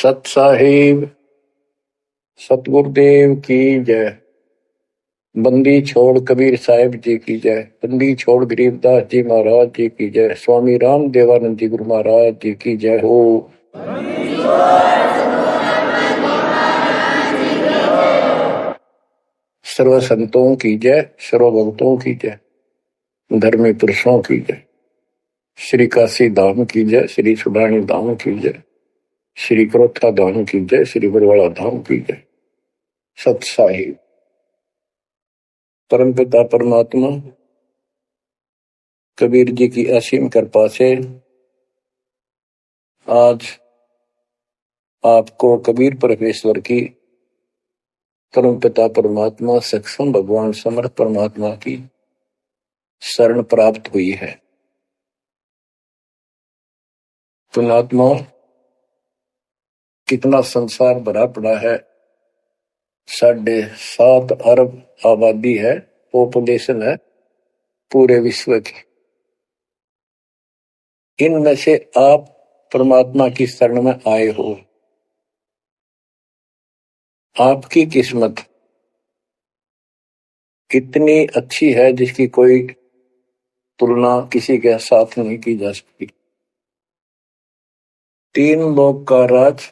सत साहिब सतगुरुदेव की जय। बंदी छोड़ कबीर साहिब जी की जय। बंदी छोड़ गरीबदास जी महाराज जी की जय। स्वामी राम देवानंद जी गुरु महाराज जी की जय हो। सर्व संतों की जय, सर्व भक्तों की जय, धर्मी पुरुषों की जय। श्री काशी धाम की जय, श्री सुडानी धाम की जय, श्री क्रोथा धाम की जय, श्री बरवाड़ा धाम की जय। सत साहिब परम पिता परमात्मा कबीर जी की असीम कृपा से आज आपको कबीर परमेश्वर की परम पिता परमात्मा सक्षम भगवान समर्थ परमात्मा की शरण प्राप्त हुई है। पुण्यात्मा, कितना संसार भरा पड़ा है। 7.5 अरब आबादी है, पॉपुलेशन है पूरे विश्व की। इनमें से आप परमात्मा की शरण में आए हो। आपकी किस्मत इतनी अच्छी है जिसकी कोई तुलना किसी के साथ नहीं की जा सकती। 3 लोक का राज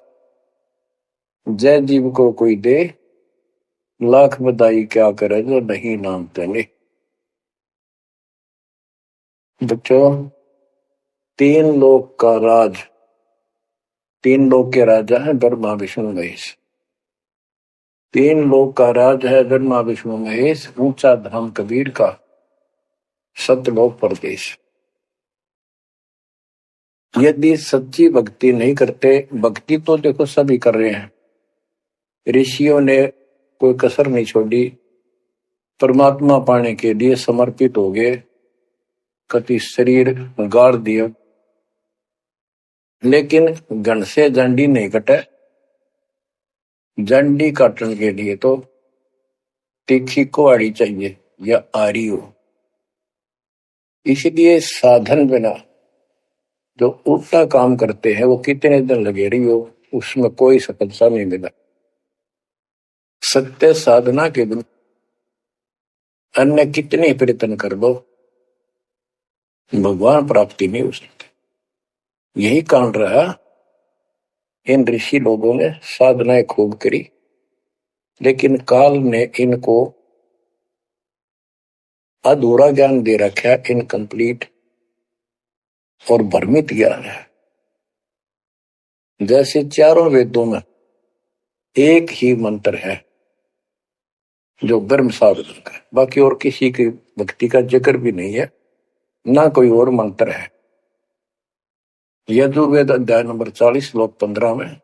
जय जीव को कोई दे, लाख बधाई क्या करे जो नहीं नाम तेने। बच्चों, 3 लोक का राज, 3 लोक के राजा है ब्रह्मा विष्णु महेश। 3 लोक का राज है ब्रह्मा विष्णु महेश। ऊंचा धाम कबीर का, सतलोक परदेश। यदि सच्ची भक्ति नहीं करते, भक्ति तो देखो सभी कर रहे हैं, ऋषियों ने कोई कसर नहीं छोड़ी, परमात्मा पाने के लिए समर्पित हो गए, कति शरीर गाड़ दिया, लेकिन घन से जंडी नहीं कटे। जंडी काटने के लिए तो तीखी कुहाड़ी चाहिए या आरी हो। इसलिए साधन बिना जो उल्टा काम करते हैं वो कितने दिन लगे रही हो, उसमें कोई सफलता नहीं मिला। सत्य साधना के दिन अन्य कितने प्रयत्न कर लो, भगवान प्राप्ति नहीं हो सकती। यही कारण रहा, इन ऋषि लोगों ने साधनाएं खूब करी, लेकिन काल ने इनको अधूरा ज्ञान दे रखा, इनकम्प्लीट और भ्रमित ज्ञान है। जैसे चारों वेदों में एक ही मंत्र है जो ब्रह्म साधन का है, बाकी और किसी की भक्ति का जिक्र भी नहीं है, ना कोई और मंत्र है। यजुर्वेद अध्याय नंबर 40 श्लोक 15 में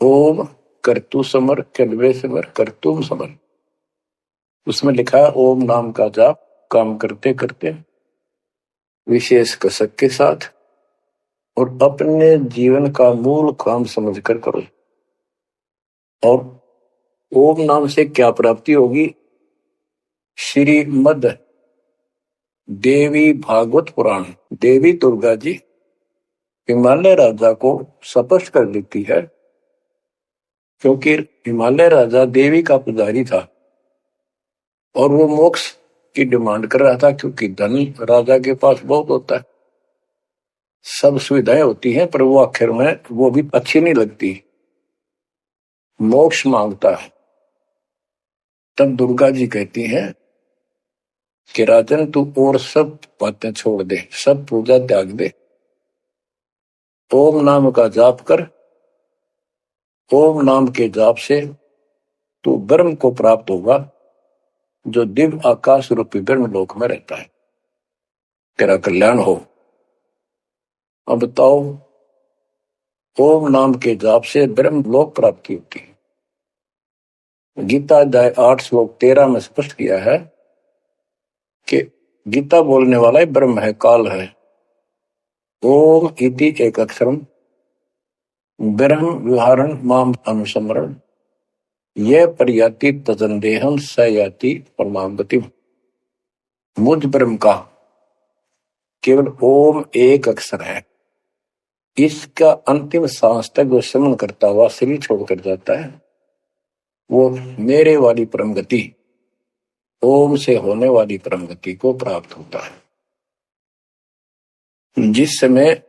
ओम कर्तु समर कलवे समर कर्तुम समर, उसमें लिखा है ओम नाम का जाप काम करते करते विशेष कसक के साथ और अपने जीवन का मूल काम समझकर करो। और ओम नाम से क्या प्राप्ति होगी? श्रीमद देवी भागवत पुराण देवी दुर्गा जी हिमालय राजा को स्पष्ट कर देती है, क्योंकि हिमालय राजा देवी का पुजारी था और वो मोक्ष की डिमांड कर रहा था, क्योंकि धन राजा के पास बहुत होता है, सब सुविधाएं होती हैं, पर वो आखिर में वो भी अच्छी नहीं लगती, मोक्ष मांगता है। तब दुर्गा जी कहती हैं कि राजन तू और सब बातें छोड़ दे, सब पूजा त्याग दे, ओम नाम का जाप कर। ओम नाम के जाप से तू ब्रह्म को प्राप्त होगा, जो दिव्य आकाश रूपी ब्रह्म लोक में रहता है। तेरा कल्याण हो। अब बताओ, ओम नाम के जाप से ब्रह्म लोक प्राप्ति होती है। गीता अध्याय 8 श्लोक 13 में स्पष्ट किया है कि गीता बोलने वाला ही ब्रह्म है, काल है। ओम इति एक अक्षरम ब्रह्म विहारण माम अनुसमरण ये पर्याति तजंदेहम सयाति परमागति। मुझ ब्रह्म का केवल ओम एक अक्षर है, इसका अंतिम सांस तक जो श्रवण करता हुआ शरीर छोड़कर जाता है, वो मेरे वाली परम गति, ओम से होने वाली परम गति को प्राप्त होता है। जिस समय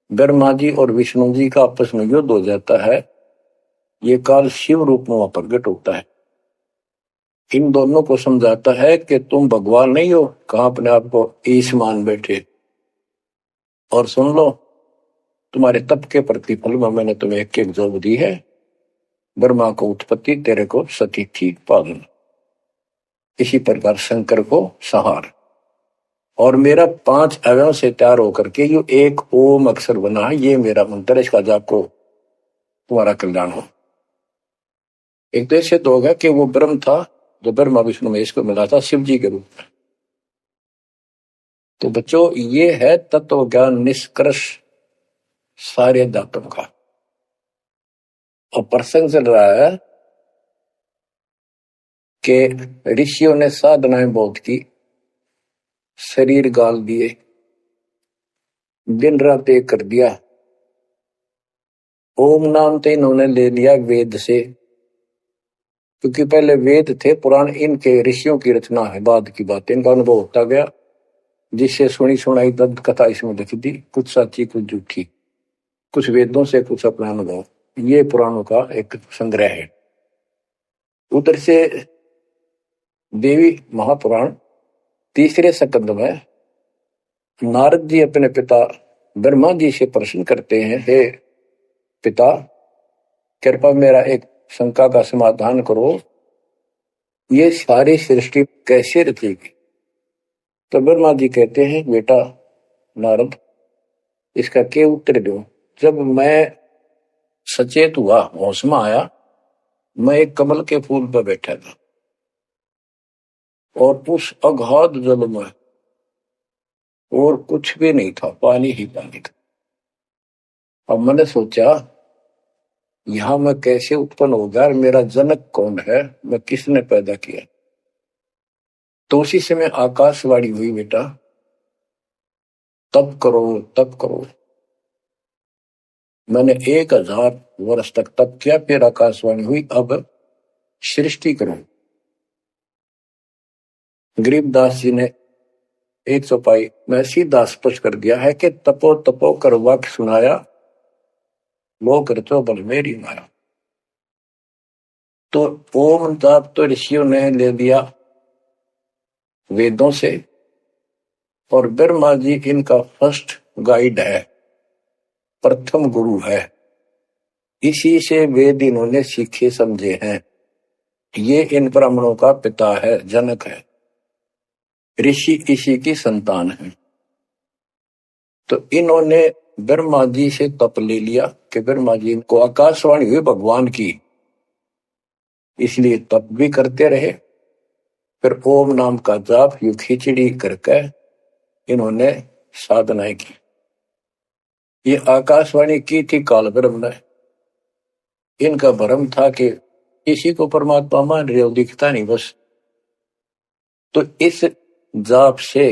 ब्रह्मा जी और विष्णु जी का आपस में युद्ध हो जाता है, ये काल शिव रूप में वहां प्रकट होता है। इन दोनों को समझाता है कि तुम भगवान नहीं हो, कहां अपने आप को ईश मान बैठे, और सुन लो तुम्हारे तप के प्रतिफल में मैंने तुम्हें एक एक जोग दी है। ब्रह्मा को उत्पत्ति, तेरे को सती ठीक पालन, इसी प्रकार शंकर को संहार, और मेरा 5 अवयव से तैयार होकर के ये एक ओम अक्षर बना है, ये मेरा मंत्र है, इसका जाप को तुम्हारा कल्याण हो। एक तो ऐसे तो होगा कि वो ब्रह्म था जो ब्रह्मा विष्णु महेश को मिला था शिव जी के रूप में। तो बच्चों, ये है तत्व ज्ञान निष्कर्ष सारे अध्यात्म का। और प्रसंग चल रहा है कि ऋषियों ने साधनाएं बहुत की, शरीर गाल दिए, दिन रात एक कर दिया। ओम नाम तो इन्होंने ले लिया वेद से, क्योंकि पहले वेद थे पुराण, इनके ऋषियों की रचना है, बाद की बात, इनका अनुभव होता गया, जिससे सुनी सुनाई दंत कथा इसमें लिख दी, कुछ सच्ची कुछ झूठी, कुछ वेदों से कुछ अपना अनुभव। ये पुराणों का एक संग्रह है। उधर से देवी महापुराण तीसरे स्कंद में नारद जी अपने पिता ब्रह्मा जी से प्रश्न करते हैं, हे पिता, कृपा मेरा एक शंका का समाधान करो, ये सारी सृष्टि कैसे रचेगी। तो ब्रह्मा जी कहते हैं, बेटा नारद, इसका क्या उत्तर दूं। जब मैं सचेत हुआ, होश में आया, मैं एक कमल के फूल पर बैठा था और उस अगाध जल में और कुछ भी नहीं था, पानी ही पानी था। अब मैंने सोचा यहां मैं कैसे उत्पन्न हो गया, मेरा जनक कौन है, मैं किसने पैदा किया। तो उसी समय आकाशवाणी हुई, बेटा तप करो तप करो। मैंने 1000 वर्ष तक तप किया, फिर आकाशवाणी हुई, अब सृष्टि करो। गरीबदास जी ने 100 पाई में सीधा स्पष्ट कर दिया है कि तपो तपो कर वाक्य सुनाया, वो करतो बल मेरी माया। तो ओम जाप तो ऋषियों ने ले लिया वेदों से, और ब्रह्मा जी इनका फर्स्ट गाइड है, प्रथम गुरु है, इसी से वेद इन्होंने सीखे समझे हैं। ये इन ब्राह्मणों का पिता है, जनक है, ऋषि इसी की संतान है। तो इन्होंने ब्रह्मा जी से तप ले लिया कि ब्रह्मा जी को आकाशवाणी हुई भगवान की, इसलिए तप भी करते रहे। फिर ओम नाम का जाप यू खिचड़ी करके इन्होंने साधनाएं की। ये आकाशवाणी की थी काल ब्रह्म ने। इनका भ्रम था कि इसी को परमात्मा मान रहे हो, दिखता नहीं बस। तो इस जाप से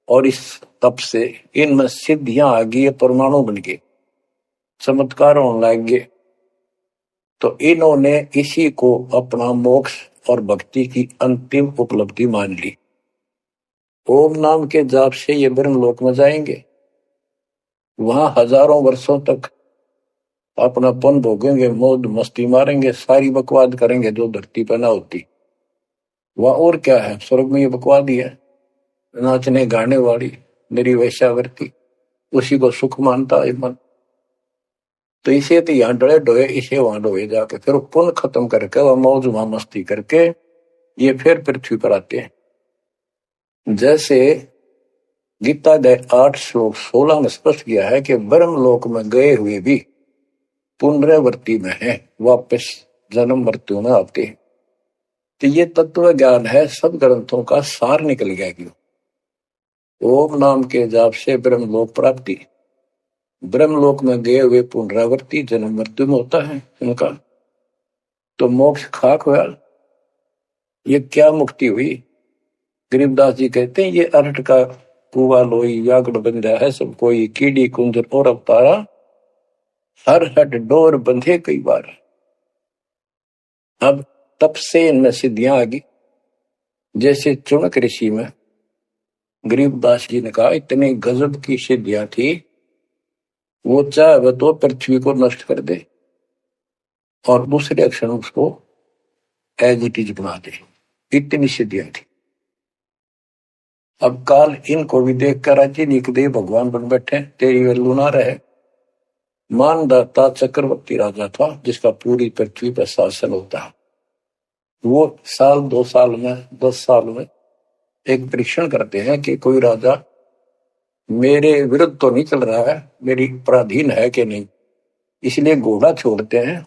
और इस तप से इनमें सिद्धियां आ गई, परमाणु बन गए, चमत्कार होने लग गए। तो इन्होंने इसी को अपना मोक्ष और भक्ति की अंतिम उपलब्धि मान ली। ओम नाम के जाप से ये ब्रह्मलोक में जाएंगे, वहां हजारों वर्षों तक अपना पन भोगेंगे, मौज मस्ती मारेंगे, सारी बकवाद करेंगे जो धरती पर ना होती। वह और क्या है, स्वर्ग में ये बकवाद ही है, नाचने गाने वाली मेरी वैश्यावृत्ति, उसी को सुख मानता है मन। तो इसे तो यहाँ डोए डोए, इसे वहां डोए जाके, फिर पुण्य खत्म करके वह मौज वहां मस्ती करके ये फिर पृथ्वी पर आते हैं। जैसे गीता अध्याय 8 श्लोक 16 में स्पष्ट किया है कि ब्रह्मलोक में गए हुए भी पुनरावृत्ति में है, वापस जन्म मृत्यु में आते हैं। तो ये तत्व ज्ञान है, सब ग्रंथों का सार निकल गया कि ओम नाम के जाप से ब्रह्मलोक प्राप्ति, ब्रह्मलोक में गए हुए पुनरावृत्ति जन्म मृत्यु में होता है उनका। तो मोक्ष खाक हुआ, ये क्या मुक्ति हुई। गरीबदास जी कहते हैं ये अरहट का कुआ लोई यागड़ बंधा है सब कोई, कीड़ी कुंजर और अवतारा, हर हट डोर बंधे कई बार। अब तब से इनमें सिद्धियां आ गई। जैसे चुनक ऋषि में गरीबदास जी ने कहा इतनी गजब की सिद्धियां थी, वो चाहे तो पृथ्वी को नष्ट कर दे और दूसरे क्षण उसको एज इट इज बना दे, इतनी सिद्धियां थी। अब काल इनको भी देख कर राजी निकदेव भगवान बन बैठे, तेरी वैल्यू ना रहे। मानदाता चक्रवर्ती राजा था जिसका पूरी पृथ्वी पर शासन होता है। वो साल 2 साल में 10 साल में एक परीक्षण करते हैं कि कोई राजा मेरे विरुद्ध तो नहीं चल रहा है, मेरी पराधीन है कि नहीं। इसलिए घोड़ा छोड़ते हैं,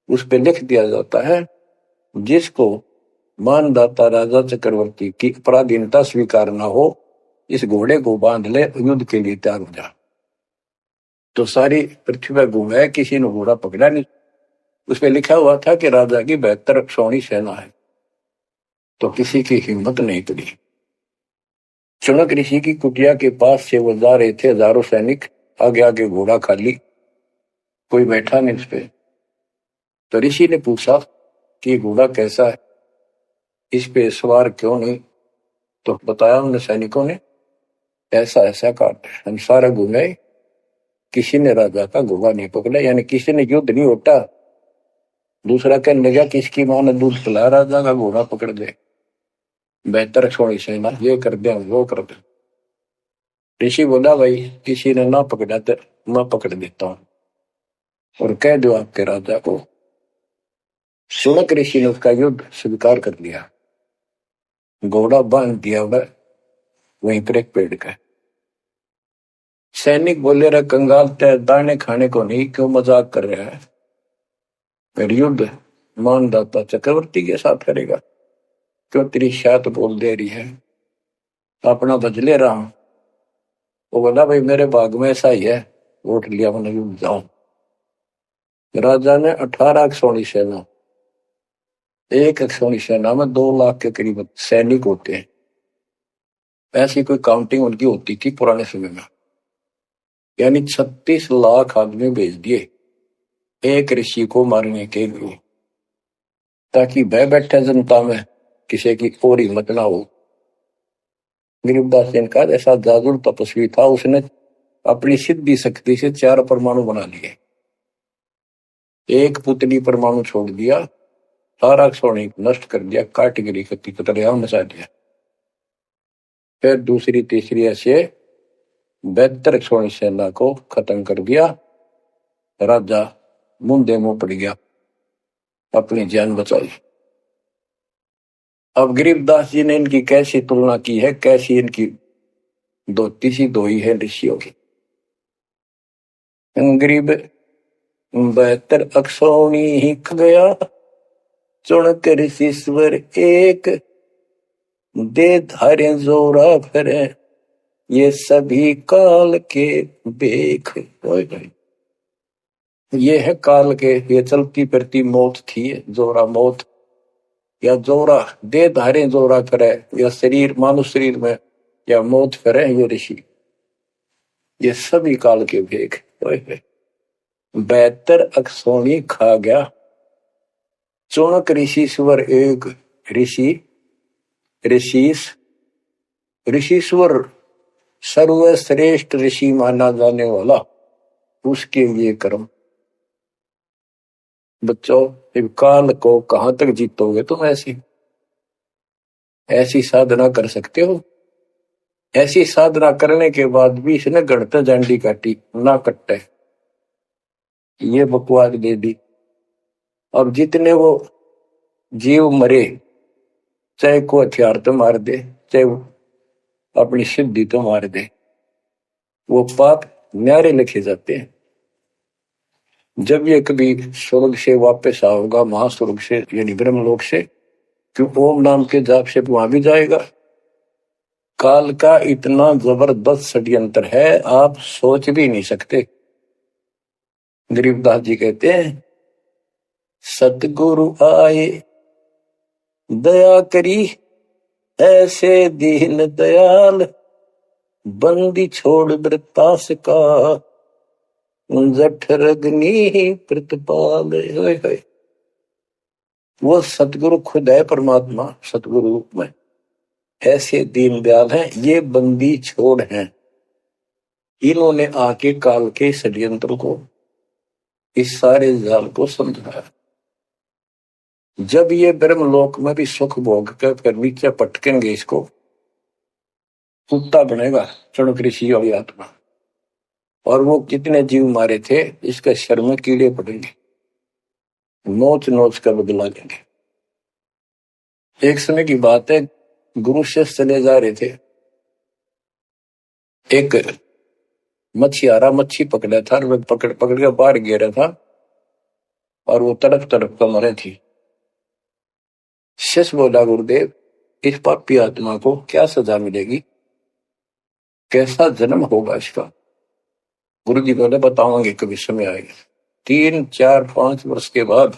उस पर लिख दिया जाता है जिसको मानदाता राजा चक्रवर्ती की पराधीनता स्वीकार न हो, इस घोड़े को बांध ले, युद्ध के लिए तैयार हो जा। तो सारी पृथ्वी पर घूमे, किसी ने घोड़ा पकड़ा नहीं। उस पर लिखा हुआ था कि राजा की 72 सोनी सेना है, तो किसी की हिम्मत नहीं पड़ी। चुनक ऋषि की कुटिया के पास से वो जा रहे थे, हजारों सैनिक, आगे आगे घोड़ा खाली, कोई बैठा नहीं उस पे। तो ऋषि ने पूछा कि घोड़ा कैसा है, इस पे सवार क्यों नहीं। तो बताया उन सैनिकों ने, ऐसा ऐसा काट हम सारा घूमे, किसी ने राजा का घोड़ा नहीं पकड़ा, यानी किसी ने युद्ध नहीं होता। दूसरा कहने लगा किसकी मां ने दूध पिलाया, राजा का घोड़ा पकड़ दे, बेहतर छोड़ी सेना, ये कर दे वो कर दे। ऋषि बोला भाई किसी ने ना पकड़ा तो मैं पकड़ देता हूं और कह दो आपके राजा को। सुनक ऋषि ने उसका युद्ध स्वीकार कर लिया, घोड़ा बांध दिया वहीं पर एक पेड़ का। सैनिक बोले रहे कंगाल तय दाने खाने को नहीं, क्यों मजाक कर रहा है, फिर युद्ध मानदाता चक्रवर्ती के साथ करेगा, क्यों तेरी शायद बोल दे रही है, अपना बदले रहा हूं। वो बोला भाई मेरे भाग में ऐसा ही है, वोट लिया मैंने युद्ध जाऊं। राजा ने 18 सोनी सेना, एक सोनी सेना में 2 लाख के करीब सैनिक होते हैं। ऐसी कोई काउंटिंग उनकी होती थी पुराने समय में, यानी 36 लाख आदमी भेज दिए एक ऋषि को मारने के लिए, ताकि भय बैठे जनता में किसी की और हिम्मत ना हो। गरीबदास जी का ऐसा जादू तपस्वी था, उसने अपनी सिद्धि शक्ति से 4 परमाणु बना लिए, एक पुतली परमाणु छोड़ दिया, सारा सोने नष्ट कर दिया, काटगिरी कतलेआम मचा दिया। फिर दूसरी तीसरी ऐसे 72 सोनी सेना को खत्म कर दिया। राजा मुंदे मुंह पड़ गया, अपनी जान बचाई। अब गरीबदास जी ने इनकी कैसी तुलना की है, कैसी इनकी दोती सी दोई है ऋषियों की। गरीब 72 अक्षौणी ही गया, चुनक ऋषिश्वर एक, दे धारे जोरा फिरे, ये सभी काल के बेख। ये है काल के, ये चलती फिरती मौत थी, जोरा मौत, या जोरा दे धारे जोरा करे, या शरीर मानुष शरीर में या मौत करे, ये ऋषि, ये सभी काल के भेख। 72 अक्षौणी खा गया, चुनक ऋषिश्वर एक, ऋषिश्वर सर्वश्रेष्ठ ऋषि माना जाने वाला, उसके ये कर्म। बच्चों काल को कहां तक जीतोगे तुम, ऐसी साधना कर सकते हो। ऐसी साधना करने के बाद भी इसने गढ़ते झंडी काटी ना कट्टे, ये बकवास दे दी। अब जितने वो जीव मरे, चाहे को हथियार तो मार दे, चाहे अपनी सिद्धि तो मार दे, वो पाप न्यारे लिखे जाते हैं। जब ये कभी स्वर्ग से वापस आओगा, महास्वर्ग से यानी ब्रह्मलोक से, क्यों ओम नाम के जाप से वहां भी जाएगा। काल का इतना जबरदस्त षड्यंत्र है, आप सोच भी नहीं सकते। गरीबदास जी कहते हैं, सतगुरु आए दया करी, ऐसे दीन दयाल, बंदी छोड़ वृतास का, जठरग्नि प्रतिपाल। वो सतगुरु खुद है, परमात्मा सतगुरु रूप में ऐसे दीनदयाल हैं। ये बंदी छोड़ हैं, इन्होंने आके काल के षड्यंत्र को, इस सारे जाल को समझाया। जब ये ब्रह्मलोक में भी सुख भोग कर फिर नीचे पटकेंगे, इसको कुत्ता बनेगा चढ़ ऋषि वाली आत्मा। और वो कितने जीव मारे थे, इसके शर में कीड़े पड़ेंगे, नोच नोच कर बदला लेंगे। एक समय की बात है, गुरु से चले जा रहे थे, एक मछियारा मच्छी पकड़ा था, पकड़ पकड़ के बाहर गिरा था और वो तड़प तड़प कर मरे थी। शिष्य बोला, गुरुदेव इस पापी आत्मा को क्या सजा मिलेगी, कैसा जन्म होगा इसका? गुरु जी बोले, बताओगे कभी समय आएगा। 3, 4, 5 वर्ष के बाद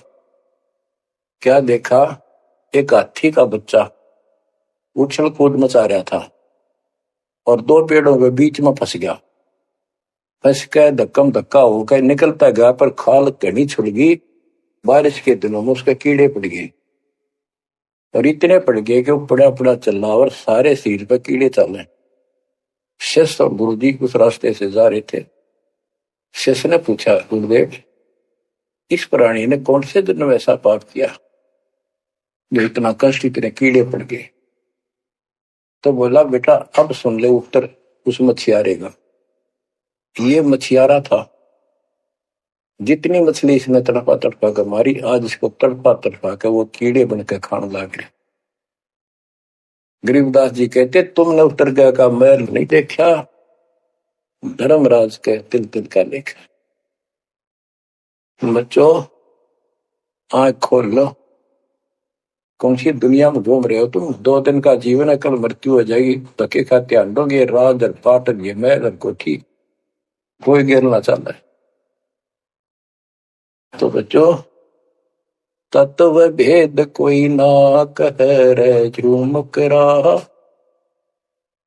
क्या देखा, एक हाथी का बच्चा उछल कूद मचा रहा था और 2 पेड़ों के बीच में फंस गया। फंस के धक्कम धक्का होकर निकलता गया, पर खाल घनी छुड़ गई। बारिश के दिनों में उसके कीड़े पड़ गए और इतने पड़ गए कि वो पड़ा पड़ा चल रहा और सारे शरीर पर कीड़े चल रहे। शिष्य और गुरु जी उस रास्ते से जा रहे थे। शिष्य ने पूछा, गुरुदेव इस प्राणी ने कौन से दिन में ऐसा पाप किया जो इतना कष्ट, इतने कीड़े पड़ गए? तो बोला, बेटा अब सुन ले उत्तर उस मछियारे का। ये मछियारा था, जितनी मछली इसने तड़पा तड़पा कर मारी, आज इसको तड़पा तड़पा कर वो कीड़े बनकर खाने लग गए। गरीबदास जी कहते, तुमने उत्तर गया का मैल नहीं देखा, धर्मराज के तिल तिल का लेखा। बच्चों आंख खोल लो, कौन सी दुनिया में घूम रहे हो तुम? 2 दिन का जीवन है, कल मृत्यु हो जाएगी। धक्के खाते आंडोगे, राज और पाट और ये मैल और कोठी, कोई गिरना चाहता है। तो बच्चों तत्व भेद कोई ना कह रे झूमक रहा,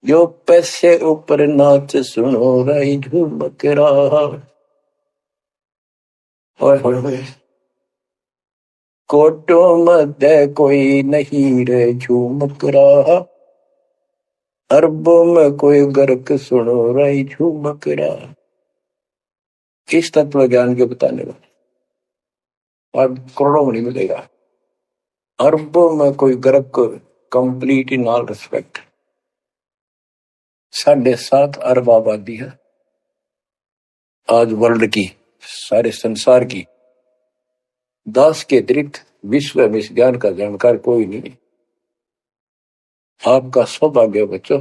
जो पैसे ऊपर नाच सुनो रही झूमक रहा। कोटो मध्य कोई नहीं रे झूमक रहा, अरबों में कोई गर्क सुनो रही झूमक रहा। इस तत्व ज्ञान के बताने वाले और करोड़ों में नहीं मिलेगा। अरबों में कोई गर्क, कंप्लीट इन ऑल रिस्पेक्ट। 7.5 अरब आबादी है आज वर्ल्ड की, सारे संसार की। 10 के अतिरिक्त विश्व में इस ज्ञान का जानकार कोई नहीं। आपका सौभाग्य बच्चों,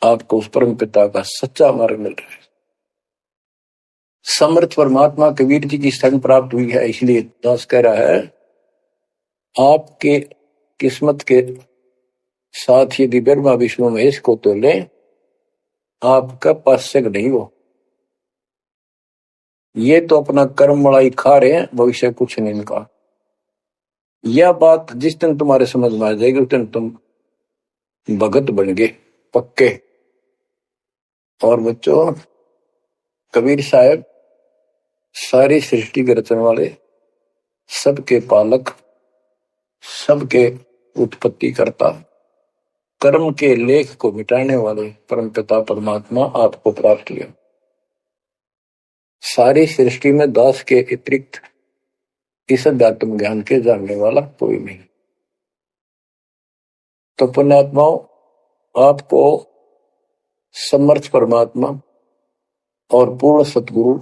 आपको उस परम पिता का सच्चा मार्ग मिल रहा है। समर्थ परमात्मा कबीर जी की शरण प्राप्त हुई है, इसलिए दास कह रहा है, आपके किस्मत के साथ यदि ब्रह्मा विष्णु महेश को तो ले, आपका पास्यक नहीं हो। ये तो अपना कर्म मलाई खा रहे हैं, भविष्य कुछ नहीं इनका। यह बात जिस दिन तुम्हारे समझ में आ जाएगी, उस दिन तुम भगत बन गए पक्के। और बच्चों कबीर साहब सारी सृष्टि के रचने वाले, सबके पालक, सबके उत्पत्ति करता, कर्म के लेख को मिटाने वाले परमपिता परमात्मा आपको प्राप्त हुआ। सारी सृष्टि में दास के अतिरिक्त इस अध्यात्म ज्ञान के जानने वाला कोई नहीं। तो पुण्यात्माओं, आपको समर्थ परमात्मा और पूर्ण सतगुरु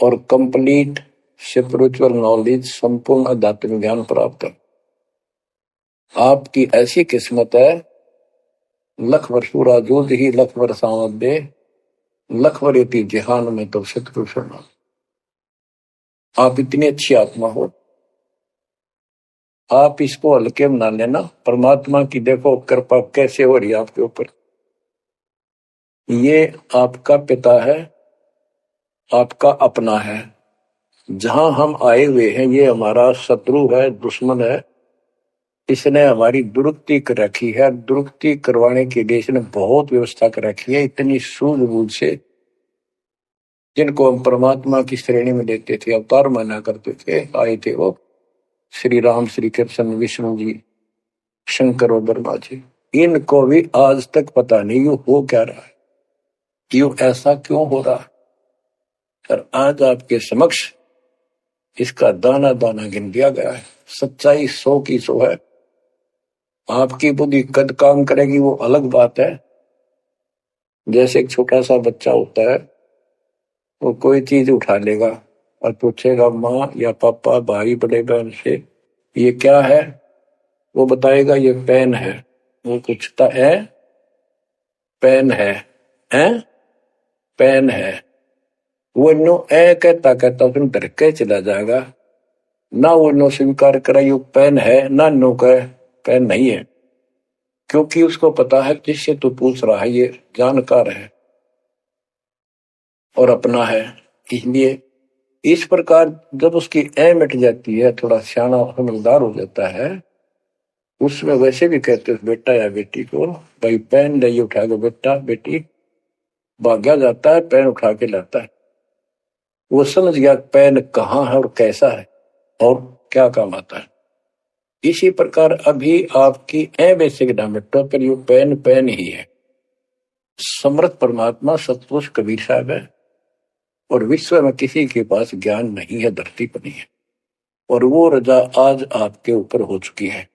और कंप्लीट स्पिरिचुअल नॉलेज, संपूर्ण अध्यात्म ज्ञान प्राप्त है। आपकी ऐसी किस्मत है, लख वर्षूरा जो ही लख वर्षावत दे, लख वरेती जिहान में तो सतपुरुष। आप इतनी अच्छी आत्मा हो, आप इसको हल्के में ना लेना। परमात्मा की देखो कृपा कैसे हो रही है आपके ऊपर। ये आपका पिता है, आपका अपना है। जहां हम आए हुए हैं ये हमारा शत्रु है, दुश्मन है। इसने हमारी दुरुक्ति कर रखी है। दुरुक्ति करवाने के लिए इसने बहुत व्यवस्था कर रखी है, इतनी सूझबूझ से। जिनको हम परमात्मा की श्रेणी में लेते थे, अवतार माना करते थे, आए थे वो श्री राम, श्री कृष्ण, विष्णु जी, शंकर और ब्रह्मा जी। इनको भी आज तक पता नहीं यू हो क्या रहा है, यू ऐसा क्यों हो रहा है। और आज आपके समक्ष इसका दाना दाना गिन दिया गया है। सच्चाई 100 की 100 है। आपकी बुद्धि कद काम करेगी वो अलग बात है। जैसे एक छोटा सा बच्चा होता है, वो कोई चीज उठा लेगा और पूछेगा माँ या पापा, भाई, बड़े बहन से ये क्या है, वो बताएगा ये पेन है। वो पूछता है पेन है, हैं पेन है। वो नो ए कहता कहता उसने डर के चला जाएगा। ना वो नो स्वीकार करे ये पेन है, ना नो कहे पेन नहीं है, क्योंकि उसको पता है जिससे तू पूछ रहा है ये जानकार है और अपना है। इसलिए इस प्रकार जब उसकी ए मिट जाती है, थोड़ा सियाना समझदार हो जाता है, उसमें वैसे भी कहते हैं बेटा या बेटी को, भाई पेन नहीं उठा के बेटा बेटी, भाग्या जाता है पेन उठा के लाता है। वो समझ गया पेन कहाँ है और कैसा है और क्या काम आता है। इसी प्रकार अभी आपकी ए बेसिक डायमेट्रो पर यू पेन पेन ही है। समर्थ परमात्मा सतपुरुष कबीर साहब है और विश्व में किसी के पास ज्ञान नहीं है, धरती पर नहीं है। और वो रजा आज आपके ऊपर हो चुकी है।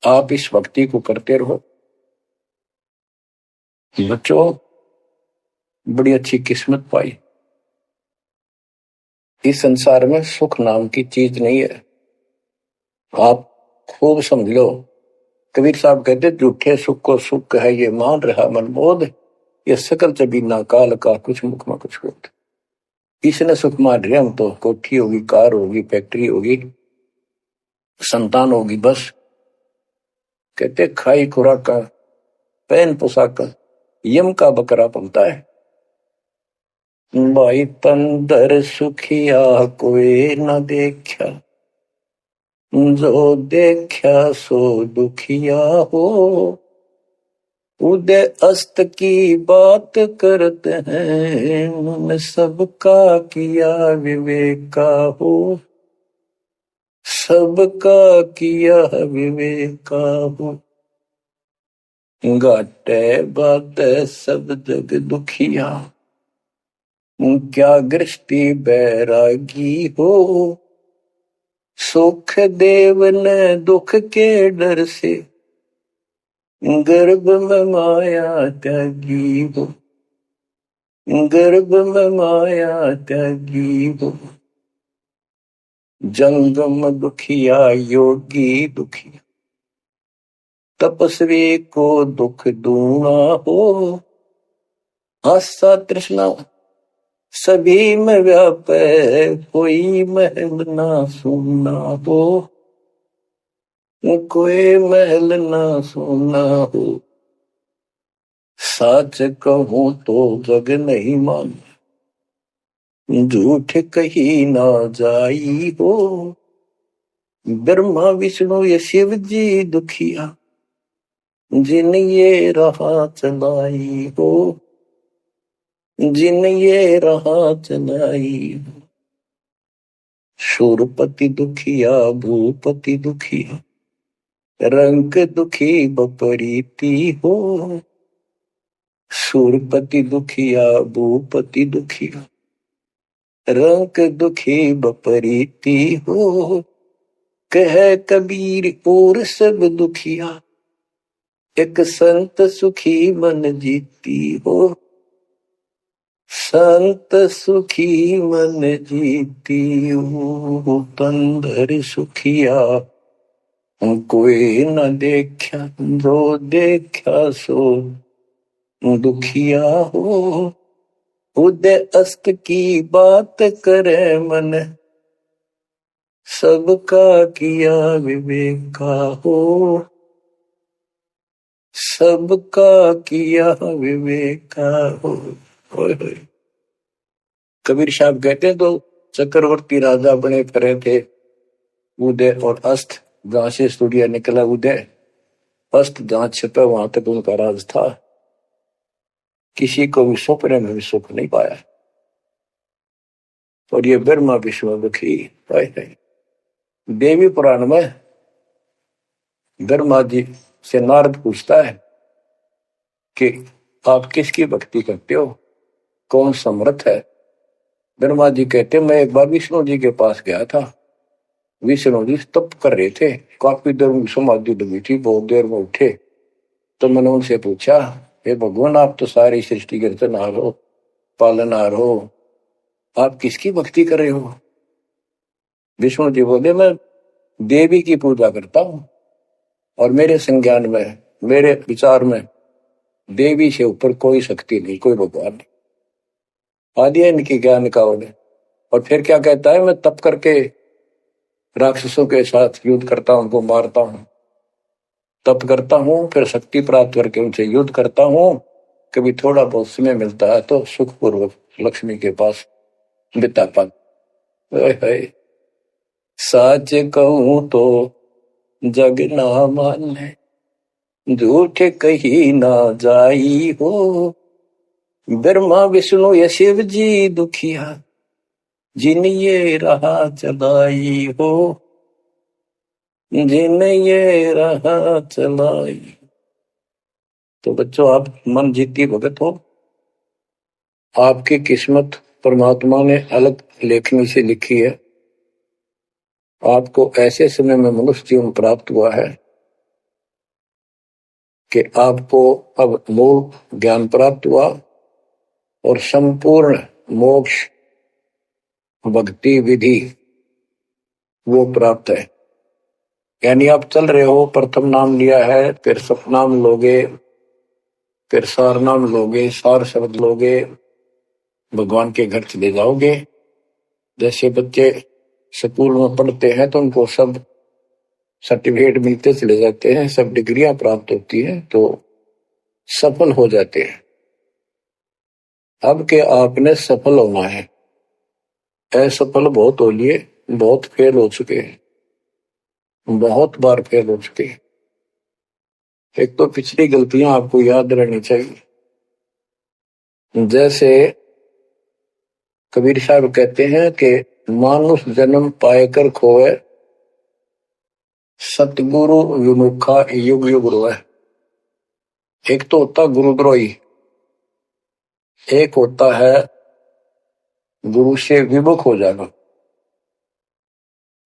आप इस भक्ति को करते रहो। बच्चों, बड़ी अच्छी किस्मत पाई। इस संसार में सुख नाम की चीज नहीं है, आप खूब समझ लो। कबीर साहब कहते झूठे सुख को सुख है ये मान रहा मनमोद, ये सकल जबीना काल का कुछ मुख में कुछ होता। इसने सुख मान रहे हम तो, कोठी होगी, कार होगी, फैक्ट्री होगी, संतान होगी, बस। कहते खाई खुराक का, पहन पोशाक का, यम का बकरा पलता है। भाई तंदर सुखिया कोई न देखा, जो देखा सो दुखिया हो। उदय अस्त की बात करते हैं, मन सबका किया विवेका हो। सबका किया विवेका हो। घाटे बाटे सब जग दुखिया, क्या गृष्टि बैरागी हो। सुख देव ने दुख के डर से, गर्भ में माया त्यागी हो। गर्भ में माया त्यागी हो। जंगम दुखिया योगी दुखिया, तपस्वी को दुख दूना हो। आशा तृष्णा सभी में व्यापे, कोई महल ना सुना हो। कोई महल ना सुना हो। सच कहूं तो जग नहीं मान, झूठ कही ना जाई हो। ब्रह्मा विष्णु ये शिव जी दुखिया, जिन ये राह चलाई हो। जिन ये राह चलाई हो। शूरपति दुखिया भूपति दुखिया, रंग दुखी बपरीती हो। शूरपति दुखिया भूपति दुखिया, रंग दुखी बपरीती हो। कह कबीर और सब दुखिया, एक संत सुखी मन जीती हो। संत सुखी मन जीती हो। तंदर सुखिया कोई न देखा, जो देखा सो दुखिया हो। उदय अस्त की बात करे मन, सबका किया विवेका हो। सबका किया विवेका हो। कबीर साहब कहते हैं तो चक्रवर्ती राजा बने फिरे थे, उदय और अस्त। जहां से सूर्य निकला उदय अस्त जहां छिपे वहां तक उनका राज था। किसी को भी सपने में भी सुख नहीं पाया। और ये ब्रह्मा विष्णु दुखी देवी पुराण में ब्रह्मा जी से नारद पूछता है कि आप किसकी भक्ति करते हो, कौन समर्थ है। ब्रह्मा जी कहते मैं एक बार विष्णु जी के पास गया था। विष्णु जी तप कर रहे थे, काफी देर में समाधि लगी थी, बहुत देर में उठे। तो मैंने उनसे पूछा हे भगवान आप तो सारी सृष्टि के रचनहार हो, पालनहार हो, आप किसकी भक्ति कर रहे हो। विष्णु जी बोले मैं देवी की पूजा करता हूं और मेरे संज्ञान में मेरे विचार में देवी से ऊपर कोई शक्ति नहीं, कोई भगवान नहीं। आदि है इनकी ज्ञान का उन्हें। और फिर क्या कहता है मैं तप करके राक्षसों के साथ युद्ध करता हूं, उनको मारता हूं, तप करता हूं, फिर शक्ति प्राप्त करके उनसे युद्ध करता हूं। कभी थोड़ा बहुत समय मिलता है तो सुखपूर्वक लक्ष्मी के पास बिता पाता। सच कहूं तो जग ना माने, झूठ कही ना जाई हो। ब्रह्मा विष्णु या शिव जी दुखिया, जिन ये रहा चलाई हो, जिन ये रहा चलाई। तो बच्चों आप मन जीती भगत हो। आपकी किस्मत परमात्मा ने अलग लेखनी से लिखी है। आपको ऐसे समय में मनुष्य जीवन प्राप्त हुआ है कि आपको अब मूल ज्ञान प्राप्त हुआ और संपूर्ण मोक्ष भक्ति विधि वो प्राप्त है। यानी आप चल रहे हो, प्रथम नाम लिया है, फिर सपनाम लोगे, फिर सार नाम लोगे, सार शब्द लोगे, भगवान के घर चले जाओगे। जैसे बच्चे स्कूल में पढ़ते हैं तो उनको सब सर्टिफिकेट मिलते चले जाते हैं, सब डिग्रियां प्राप्त होती हैं तो सफल हो जाते हैं। अब के आपने सफल होना है। असफल बहुत हो लिए, बहुत फेल हो चुके हैं, बहुत बार फेल हो चुके हैं। एक तो पिछली गलतियां आपको याद रहनी चाहिए। जैसे कबीर साहब कहते हैं कि मानुष जन्म पाएकर खोए, सतगुरु विमुखा युग युग रोए। एक तो होता गुरुद्रोही, एक होता है गुरु से विमुख हो जाना।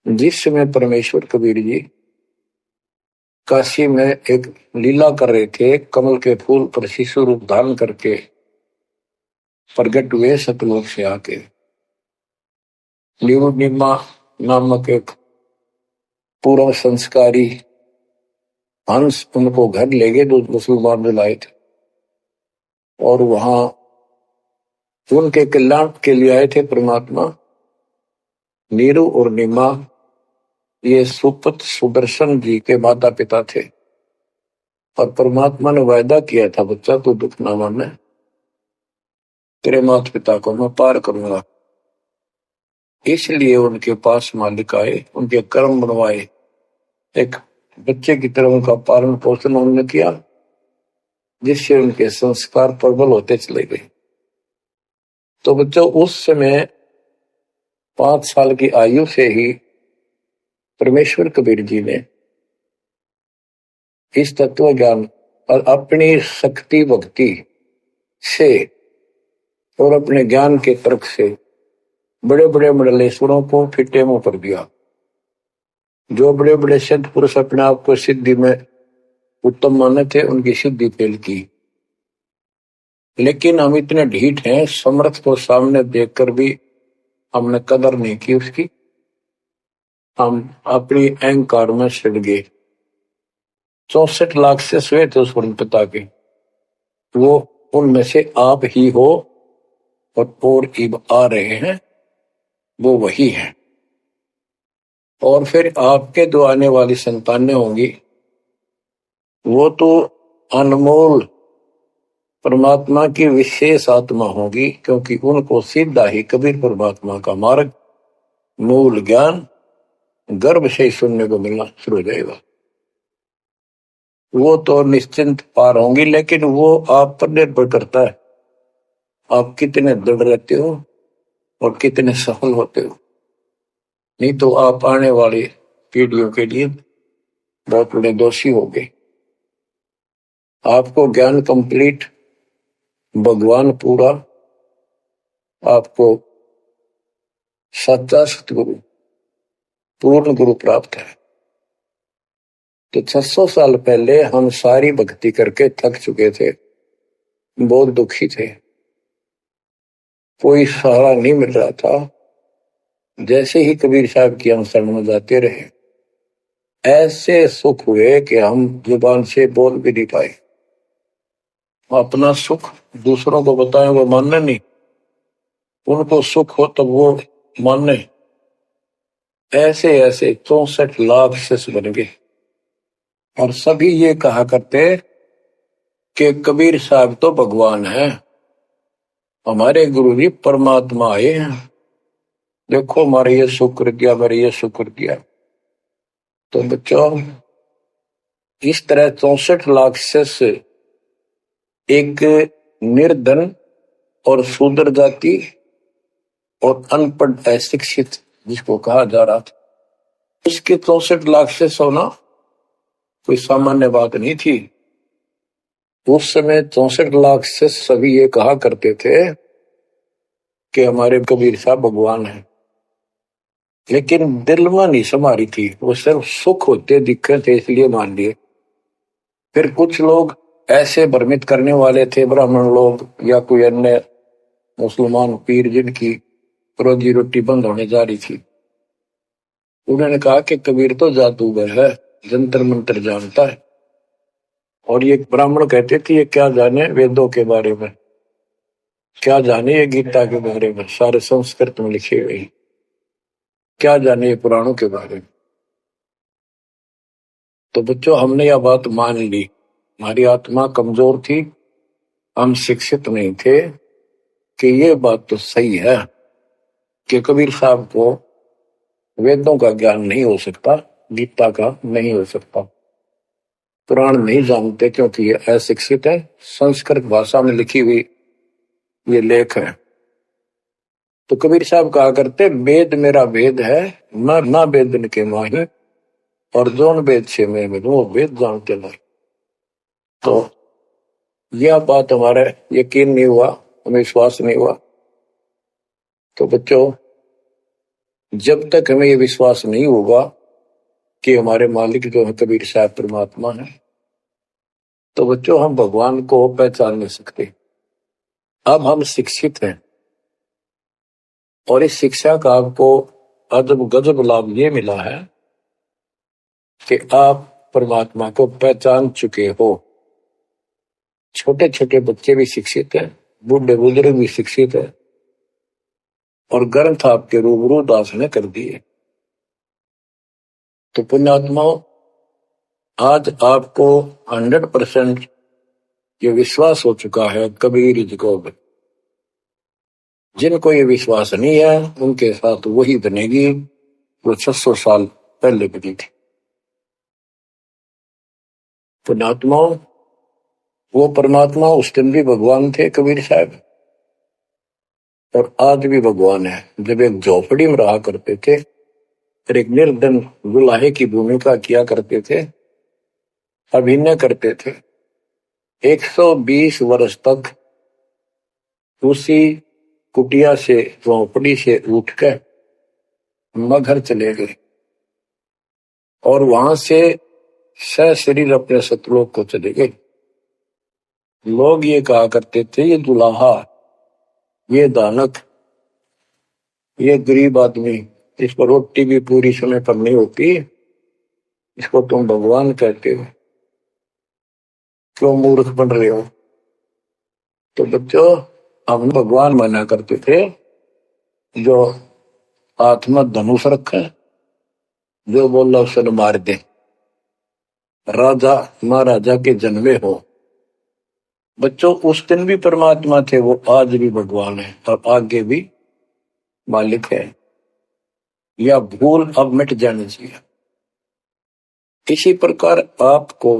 जिस समय परमेश्वर कबीर जी काशी में एक लीला कर रहे थे, कमल के फूल पर शिशु रूप धारण करके प्रगट हुए सतलोक से आके। निमा नामक एक पूर्व संस्कारी हंस उनको घर ले गए, जो मुसलमान में लाए थे, और वहां उनके कल्याण के लिए आए थे परमात्मा। नीरू और निमा ये सुपत सुदर्शन जी के माता पिता थे और परमात्मा ने वायदा किया था बच्चा तू दुख ना माने, तेरे माता पिता को मैं पार करूंगा। इसलिए उनके पास मालिक आए, उनके कर्म बनवाए, एक बच्चे की तरह उनका पालन पोषण उन्होंने किया, जिससे उनके संस्कार प्रबल होते चले गए। तो बच्चों उस समय 5 साल की आयु से ही परमेश्वर कबीर जी ने इस तत्व ज्ञान और अपनी शक्ति भक्ति से और अपने ज्ञान के तर्क से बड़े बड़े मंडलेश्वरों को फिटे मुंह कर दिया। जो बड़े बड़े सिद्ध पुरुष अपने आप को सिद्धि में उत्तम माने थे, उनकी सिद्धि फेल की। लेकिन हम इतने ढीठ हैं, समर्थ को सामने देखकर भी हमने कदर नहीं की उसकी। हम अपनी अहंकार में सड़ गए। 64 लाख से स्वे थे उस पिता के, वो उनमें से आप ही हो और इब आ रहे हैं, वो वही है। और फिर आपके दो आने वाली संतानें होंगी, वो तो अनमोल परमात्मा की विशेष आत्मा होगी, क्योंकि उनको सीधा ही कबीर परमात्मा का मार्ग, मूल ज्ञान गर्भ से ही सुनने को मिलना शुरू हो जाएगा। वो तो निश्चिंत पार होंगी, लेकिन वो आप पर निर्भर करता है, आप कितने दृढ़ रहते हो और कितने सफल होते हो। नहीं तो आप आने वाली पीढ़ियों के लिए बहुत बड़े दोषी हो गए। आपको ज्ञान कंप्लीट, भगवान पूरा, आपको सच्चा सतगुरु, पूर्ण गुरु प्राप्त है। तो 600 साल पहले हम सारी भक्ति करके थक चुके थे, बहुत दुखी थे, कोई सहारा नहीं मिल रहा था। जैसे ही कबीर साहब की हम शरण में जाते रहे, ऐसे सुख हुए कि हम जुबान से बोल भी नहीं पाए। अपना सुख दूसरों को बताएं वो मानने नहीं, उनको सुख हो तब वो मानने। ऐसे ऐसे 64 लाख शिष्य बन गए और सभी ये कहा करते कि कबीर साहब तो भगवान है, हमारे गुरु जी परमात्मा आए हैं, देखो हमारे ये शुक्र किया, मेरे ये शुक्र किया। तो बच्चों, इस तरह 64 लाख शिष्य एक निर्धन और शूद्र जाति और अनपढ़ अशिक्षित जिसको कहा जा रहा था, इसके 64 लाख शिष्य होना कोई सामान्य बात नहीं थी। उस समय 64 लाख शिष्य सभी ये कहा करते थे कि हमारे कबीर साहब भगवान है, लेकिन दिल में नहीं समारी थी, वो सिर्फ सुख होते दिखे थे इसलिए मान लिए। फिर कुछ लोग ऐसे भ्रमित करने वाले थे, ब्राह्मण लोग या कोई अन्य मुसलमान पीर जिनकी रोजी रोटी बंद होने जा रही थी, उन्होंने कहा कि कबीर तो जादूगर है, जंतर मंत्र जानता है। और ये ब्राह्मण कहते थे ये क्या जाने वेदों के बारे में, क्या जाने ये गीता के बारे में, सारे संस्कृत में लिखे हुए, क्या जाने ये पुराणों के बारे में। तो बच्चों, हमने यह बात मान ली, हमारी आत्मा कमजोर थी, हम शिक्षित नहीं थे कि ये बात तो सही है कि कबीर साहब को वेदों का ज्ञान नहीं हो सकता, गीता का नहीं हो सकता, पुराण नहीं जानते क्योंकि ये अशिक्षित है, संस्कृत भाषा में लिखी हुई ये लेख है। तो कबीर साहब कहा करते वेद मेरा वेद है, ना वेदन के माही, और जोन वेद से मैं मिलूं वो वेद जानते नहीं। तो यह बात हमारे यकीन नहीं हुआ, हमें विश्वास नहीं हुआ। तो बच्चों, जब तक हमें ये विश्वास नहीं होगा कि हमारे मालिक जो है कबीर साहब परमात्मा है, तो बच्चों हम भगवान को पहचान नहीं सकते। अब हम शिक्षित हैं और इस शिक्षा का आपको अजब गजब लाभ ये मिला है कि आप परमात्मा को पहचान चुके हो। छोटे छोटे बच्चे भी शिक्षित हैं, बूढ़े बुजुर्ग भी शिक्षित है, और ग्रंथ आपके रूबरू दास ने कर दिए। तो पुण्यात्माओं, आज आपको 100% ये विश्वास हो चुका है कबीर जी को। जिनको ये विश्वास नहीं है उनके साथ वही बनेगी जो 600 साल पहले बनी थी। पुण्यात्माओं, वो परमात्मा उस दिन भी भगवान थे कबीर साहब, और आज भी भगवान है। जब एक झोपड़ी में रहा करते थे और एक निर्धन दुल्हे की भूमिका किया करते थे, अभिनय करते थे, 120 वर्ष तक उसी कुटिया से, झोपड़ी से उठकर मगहर चले गए और वहां से सशरीर अपने सतलोक को चले गए। लोग ये कहा करते थे ये दुल्हा, ये दानक, ये गरीब आदमी, इसको रोटी भी पूरी समय पर नहीं होती, इसको तुम भगवान कहते हो, क्यों मूर्ख बन रहे हो। तो बच्चों, हम भगवान माना करते थे जो हाथ में धनुष रखे, जो बोला उसे मार दे, राजा महाराजा के जन्मे हो। बच्चों, उस दिन भी परमात्मा थे, वो आज भी भगवान है और आगे भी मालिक है। या भूल अब मिट जानी चाहिए। इसी प्रकार आपको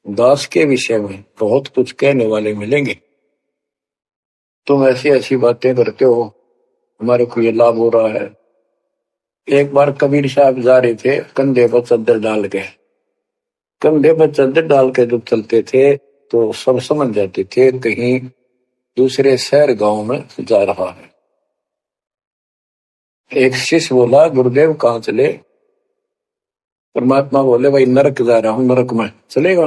दास के विषय में बहुत कुछ कहने वाले मिलेंगे। तुम ऐसी ऐसी बातें करते हो, हमारे को ये लाभ हो रहा है। एक बार कबीर साहब जा रहे थे, कंधे पर चादर डाल के, कंधे पर चादर डाल के जब चलते थे तो सब समझ जाते थे कहीं दूसरे शहर गांव में जा रहा है। एक शिष्य बोला, गुरुदेव कहाँ चले? परमात्मा बोले, भाई नरक जा रहा हूं, नरक में चलेगा?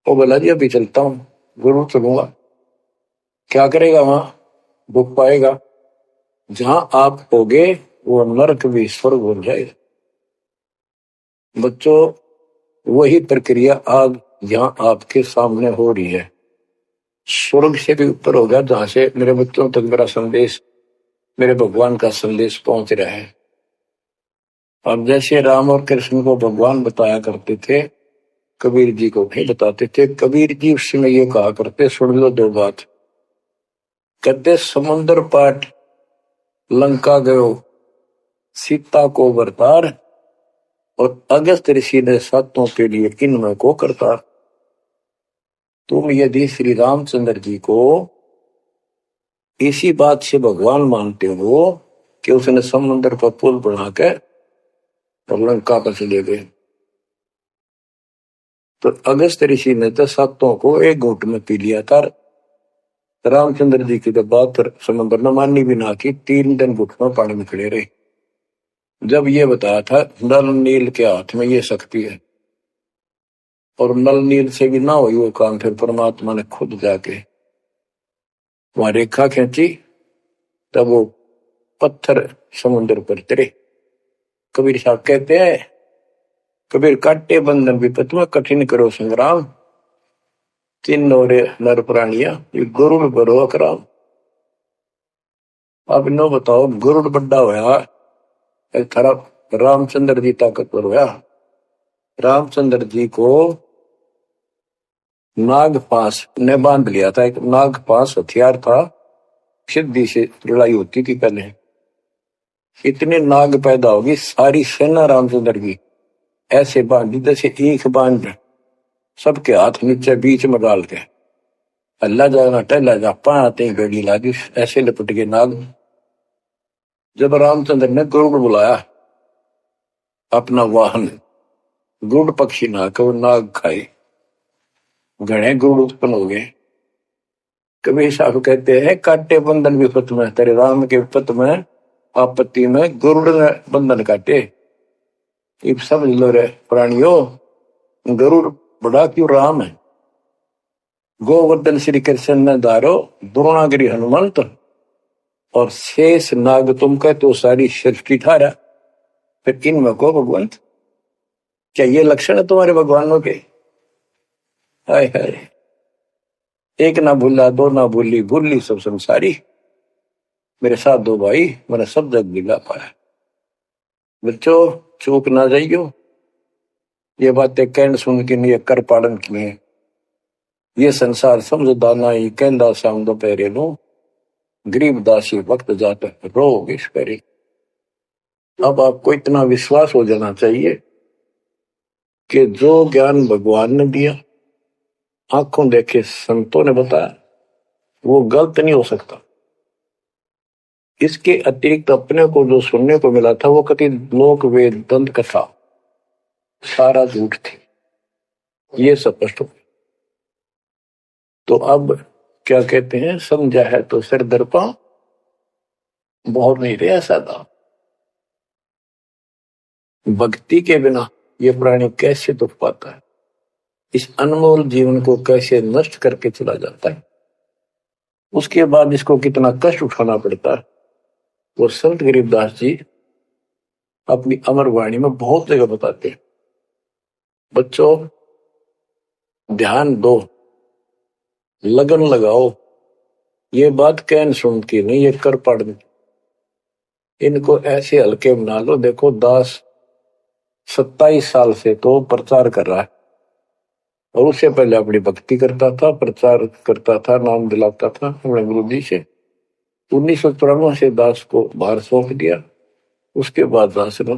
वो बोला, जी अभी चलता हूं, जरूर चलूंगा। क्या करेगा वहां? भूख पाएगा। जहां आप होगे वो नरक भी स्वर्ग हो जाएगा। बच्चों, वही प्रक्रिया आज यहां आपके सामने हो रही है। स्वर्ग से भी ऊपर होगा, जहां से मेरे बच्चों तक मेरा संदेश, मेरे भगवान का संदेश पहुंच रहा है। अब जैसे राम और कृष्ण को भगवान बताया करते थे, कबीर जी को भी बताते थे। कबीर जी उस समय ये कहा करते, सुन लो दो बात। कहते, समुद्र पाट लंका गयो, सीता को बरतार, और अगस्त ऋषि ने सातों के लिए इनमें को करतार। तुम यदि श्री रामचंद्र जी को इसी बात से भगवान मानते हो कि उसने समुद्र पर पुल बनाकर और लंका पर चले गए, तो अगस्त ऋषि ने तो सातों को एक घूंट में पी लिया था। रामचंद्र जी की तो बात समुद्र ने माननी भी ना की, 3 दिन घुटनों पानी में खड़े रहे। जब ये बताया था नल नील के हाथ में ये शक्ति है, और नल नील से भी ना हुई वो काम, फिर परमात्मा ने खुद जाके वहां रेखा खींची, तब वो पत्थर समुद्र पर तरे। कबीर साहब कहते हैं, कबीर काटे बंधन विपत में कठिन करो संग्राम, तीन नौरे नर प्राणिया ये गरुड़ बरो अकराम। अब नो बताओ, गरुड़ बड्डा होया, एक तरफ रामचंद्र जी ताकतवर होया। रामचंद्र जी को नागपाश ने बांध लिया था। एक नागपाश हथियार था, सिद्धि से लड़ाई होती थी पहले। इतने नाग पैदा होगी, सारी सेना रामचंद्र की ऐसे बांधी जैसे एक बांध, सबके हाथ नीचे बीच में डाल के अल्लाह जाना टहला जा पाते ही गड़ी लागी, ऐसे लपट के नाग। जब रामचंद्र ने गरुड़ बुलाया अपना वाहन, गरुड़ पक्षी ना को नाग खाए, घने गरुड़ उत्पन्न हो गए। कबीर साहब कहते हैं, काटे बंधन विपत में, तेरे राम के विपत में आपत्ति में गरुड़ ने बंधन काटे। ये समझ लो रे प्राणियों, गरुड़ बड़ा क्यों राम है। गोवर्धन श्री कृष्ण ने धारो, द्रोणागिरी हनुमंत, और शेष नाग तुम कहते तो सारी सृष्टि ठारा, फिर इनमें को भगवंत। क्या ये लक्षण है तुम्हारे भगवानों के? हाय हाय, एक ना भूला दो ना भूली, भूली सब संसारी, मेरे साथ दो भाई मैंने सब जग दिला पाया। बच्चों, चूक ना जाइयो, ये बातें कहन सुन के नहीं कर पालन किए। ये संसार समझदाना ही कहंदा शाम दोपहरे नो, गरीब दासी वक्त जाते रोग इस परे। अब आपको इतना विश्वास हो जाना चाहिए कि जो ज्ञान भगवान ने दिया, आंखों देखे संतों ने बताया, वो गलत नहीं हो सकता। इसके अतिरिक्त अपने को जो सुनने को मिला था वो कति लोक वेद दंत कथा सारा झूठ थी, ये स्पष्ट हो। तो अब क्या कहते हैं, समझा है तो सिर दर्पा, बहुत नहीं रहा सादा। भक्ति के बिना ये प्राणी कैसे दुख पाता है, इस अनमोल जीवन को कैसे नष्ट करके चला जाता है, उसके बाद इसको कितना कष्ट उठाना पड़ता है। वो संत गरीबदास जी अपनी अमर वाणी में बहुत जगह बताते हैं। बच्चों, ध्यान दो, लगन लगाओ, ये बात कहन सुन की नहीं, ये कर पढ़। इनको ऐसे हल्के बना लो। देखो, दास 27 साल से तो प्रचार कर रहा है, और उससे पहले अपनी भक्ति करता था, प्रचार करता था, नाम दिलाता था अपने गुरु जी से। 1994 से दास को बाहर सौंप दिया। उसके बाद दास ने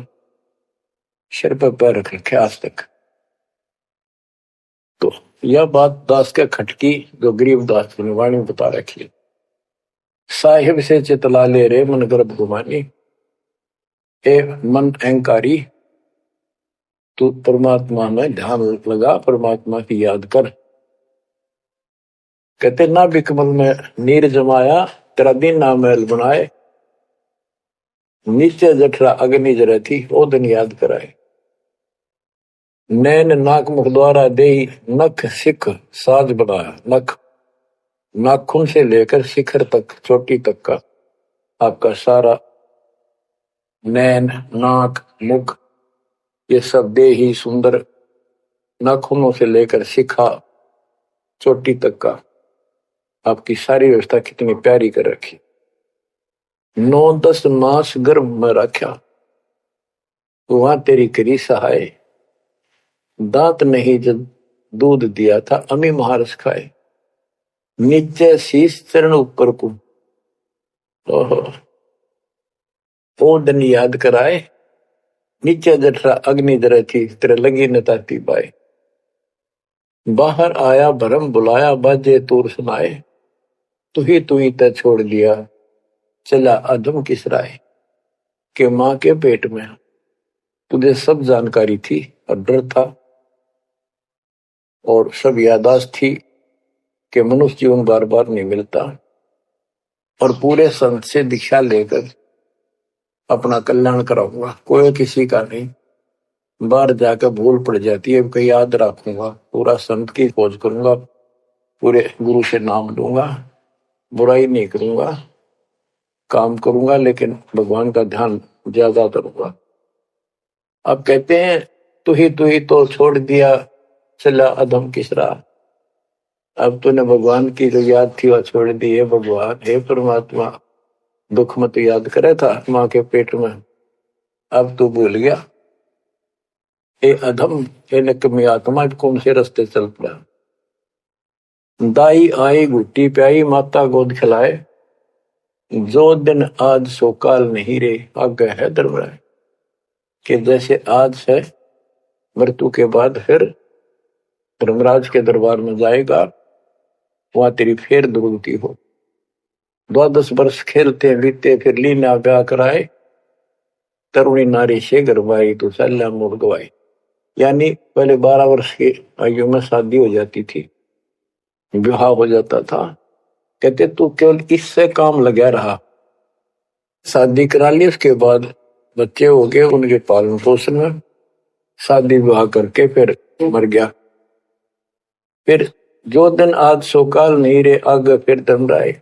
सिर पर पैर रख रखे आज तक। तो यह बात दास के खटकी जो गरीब दास की वाणी बता रखी। साहिब से चितला ले रे मन गर्भ गुमानी, ए मन अहंकारी तू परमात्मा में ध्यान लगा, परमात्मा की याद कर। कहते ना बिकमल में नीर जमाया, तेरा दिन ना महल बनाए, नीचे जठरा अग्नि जरे थी ओ दिन याद कराए। नैन नाक मुख द्वारा दे नख सिख साज बनाया, नख नाखून से लेकर शिखर तक चोटी तक का आपका सारा नैन नाक मुख ये सब दे ही सुंदर, नाखूनों से लेकर शिखा चोटी तक का आपकी सारी व्यवस्था कितनी प्यारी कर रखी। 9-10 मास गर्भ में रखा, वहां तेरी करी सहाय, दांत नहीं जब दूध दिया था अमी महारस खाए, नीचे शीश चरण ऊपर को ओ दिन याद कराए, नीचे जठरा अग्नि जरे थी तेरे लगी न ताती बाए। बाहर आया भरम बुलाया बाजे तूर सुनाए, तू ही तय छोड़ दिया चला अधम किस राय। के माँ के पेट में तुझे सब जानकारी थी और डर था और सब यादाश्त थी कि मनुष्य जीवन बार बार नहीं मिलता, और पूरे संत से दीक्षा लेकर अपना कल्याण कराऊंगा, कोई किसी का नहीं। बाहर जाकर भूल पड़ जाती है, कहीं याद रखूंगा, पूरा संत की खोज करूंगा, पूरे गुरु से नाम लूंगा, बुराई नहीं करूंगा, काम करूंगा, लेकिन भगवान का ध्यान ज्यादा करूंगा। अब कहते हैं तू ही तो छोड़ दिया चला अधम किस राह। अब तूने भगवान की जो याद थी वह छोड़ दी है। भगवान हे परमात्मा, दुख मत याद करे था माँ के पेट में, अब तू भूल गया। ए अधम हे निकम्मी आत्मा, कौन से रास्ते चल पड़ा। दाई आई घुट्टी प्याई माता गोद खिलाए, जो दिन आज सो काल नहीं रे आगे है धर्मराय। कि जैसे आज है मृत्यु के बाद फिर धर्मराज के दरबार में जाएगा, वहां तेरी फिर दुर्गति हो। 12 वर्ष खेलते बीते फिर लीना ब्याह कराए, तरुणी नारी से गरबाई तो चल्या मोड़ गवाई। यानी पहले 12 वर्ष की आयु में शादी हो जाती थी, विवाह हो जाता था। कहते तू केवल इससे काम लगा रहा, शादी करा ली, उसके बाद बच्चे हो गए, उनके पालन पोषण में शादी विवाह करके फिर मर गया। फिर जो दिन आज सोकाल नहीं रे आगे फिर धर्मराय।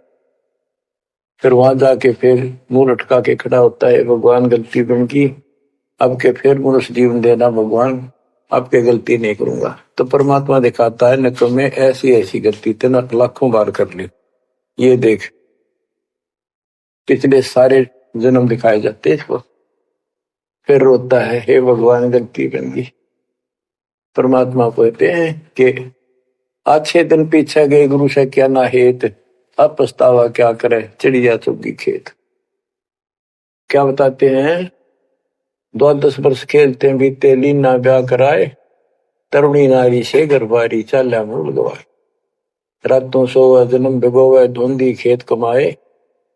फिर वहां जाके फिर मुंह लटका के खड़ा होता है, भगवान गलती बन की, अब के फिर मनुष्य जीवन देना भगवान, अब के गलती नहीं करूंगा। तो परमात्मा दिखाता है न तुम्हें ऐसी ऐसी गलती तेना लाखों बार कर ली, ये देख पिछले सारे जन्म दिखाए जाते इसको। फिर रोता है हे भगवान गलती बन गई। परमात्मा कहते हैं कि अच्छे दिन पीछे गए गुरु से क्या ना हेत, अब पछतावा क्या करे चिड़िया चुगी खेत। क्या बताते हैं 12 वर्ष खेलते बीते लीना ब्याह कराए, तरुणी नारी से गरबारी चाल्या मूल गवाए। रातों सोवा जन्म भिगोवे धुंधी खेत कमाए,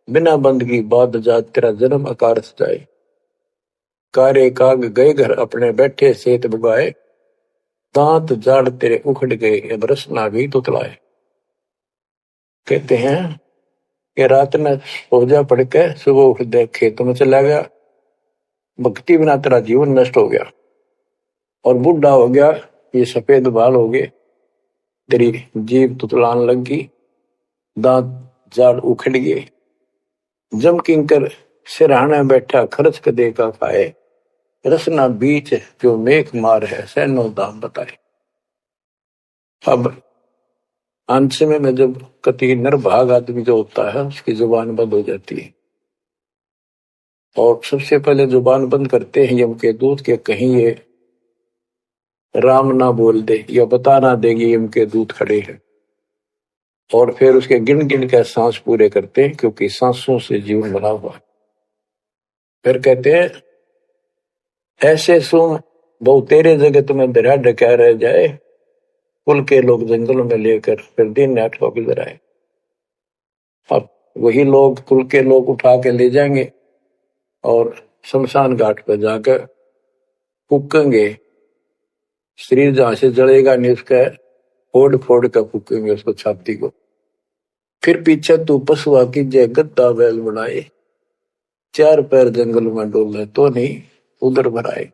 बिना बंदगी बाद जात तेरा जन्म आकार जाए। कारे काग गए घर अपने बैठे सेत बुगाए, दांत जाड़ तेरे उखड़ गए बरस ना भी तुतलाए। कहते हैं कि रात में सोजा पड़ के सुबह उठ दे खेतों में चला गया, भक्ति बिना तेरा जीवन नष्ट हो गया, और बूढ़ा हो गया, ये सफेद बाल हो गए, तेरी जीभ तुतलान लग गई, दांत जाड़ उखड़ गए। जम किंकर सिरहाना बैठा खर्च कदे का खाए, रसना बीच जो मेघ मार है सैनो दाम बताए। अब अंश में जब कति निर्भाग आदमी जो होता है उसकी जुबान बंद हो जाती है, और सबसे पहले जुबान बंद करते हैं यम के दूत के कहीं ये राम ना बोल दे या बता ना देगी यम के दूत खड़े हैं, और फिर उसके गिन गिन के सांस पूरे करते हैं, क्योंकि सांसों से जीवन बना हुआ है। फिर कहते हैं ऐसे सुन बहु तेरे जगत में दरिया ढका रह जाए, कुल के लोग जंगलों में लेकर फिर दिन रात को गुजर आए। अब वही लोग कुल के लोग उठा के ले जाएंगे और शमशान घाट पर जाकर फूकेंगे। शरीर जहां से जलेगा नहीं उसका फोड़ फोड़ कर फूकेंगे उसको, छाती को। फिर पीछे तू पशुआ की जय गद्दा बैल बनाए, चार पैर जंगल में डोले तो नहीं उधर भराए।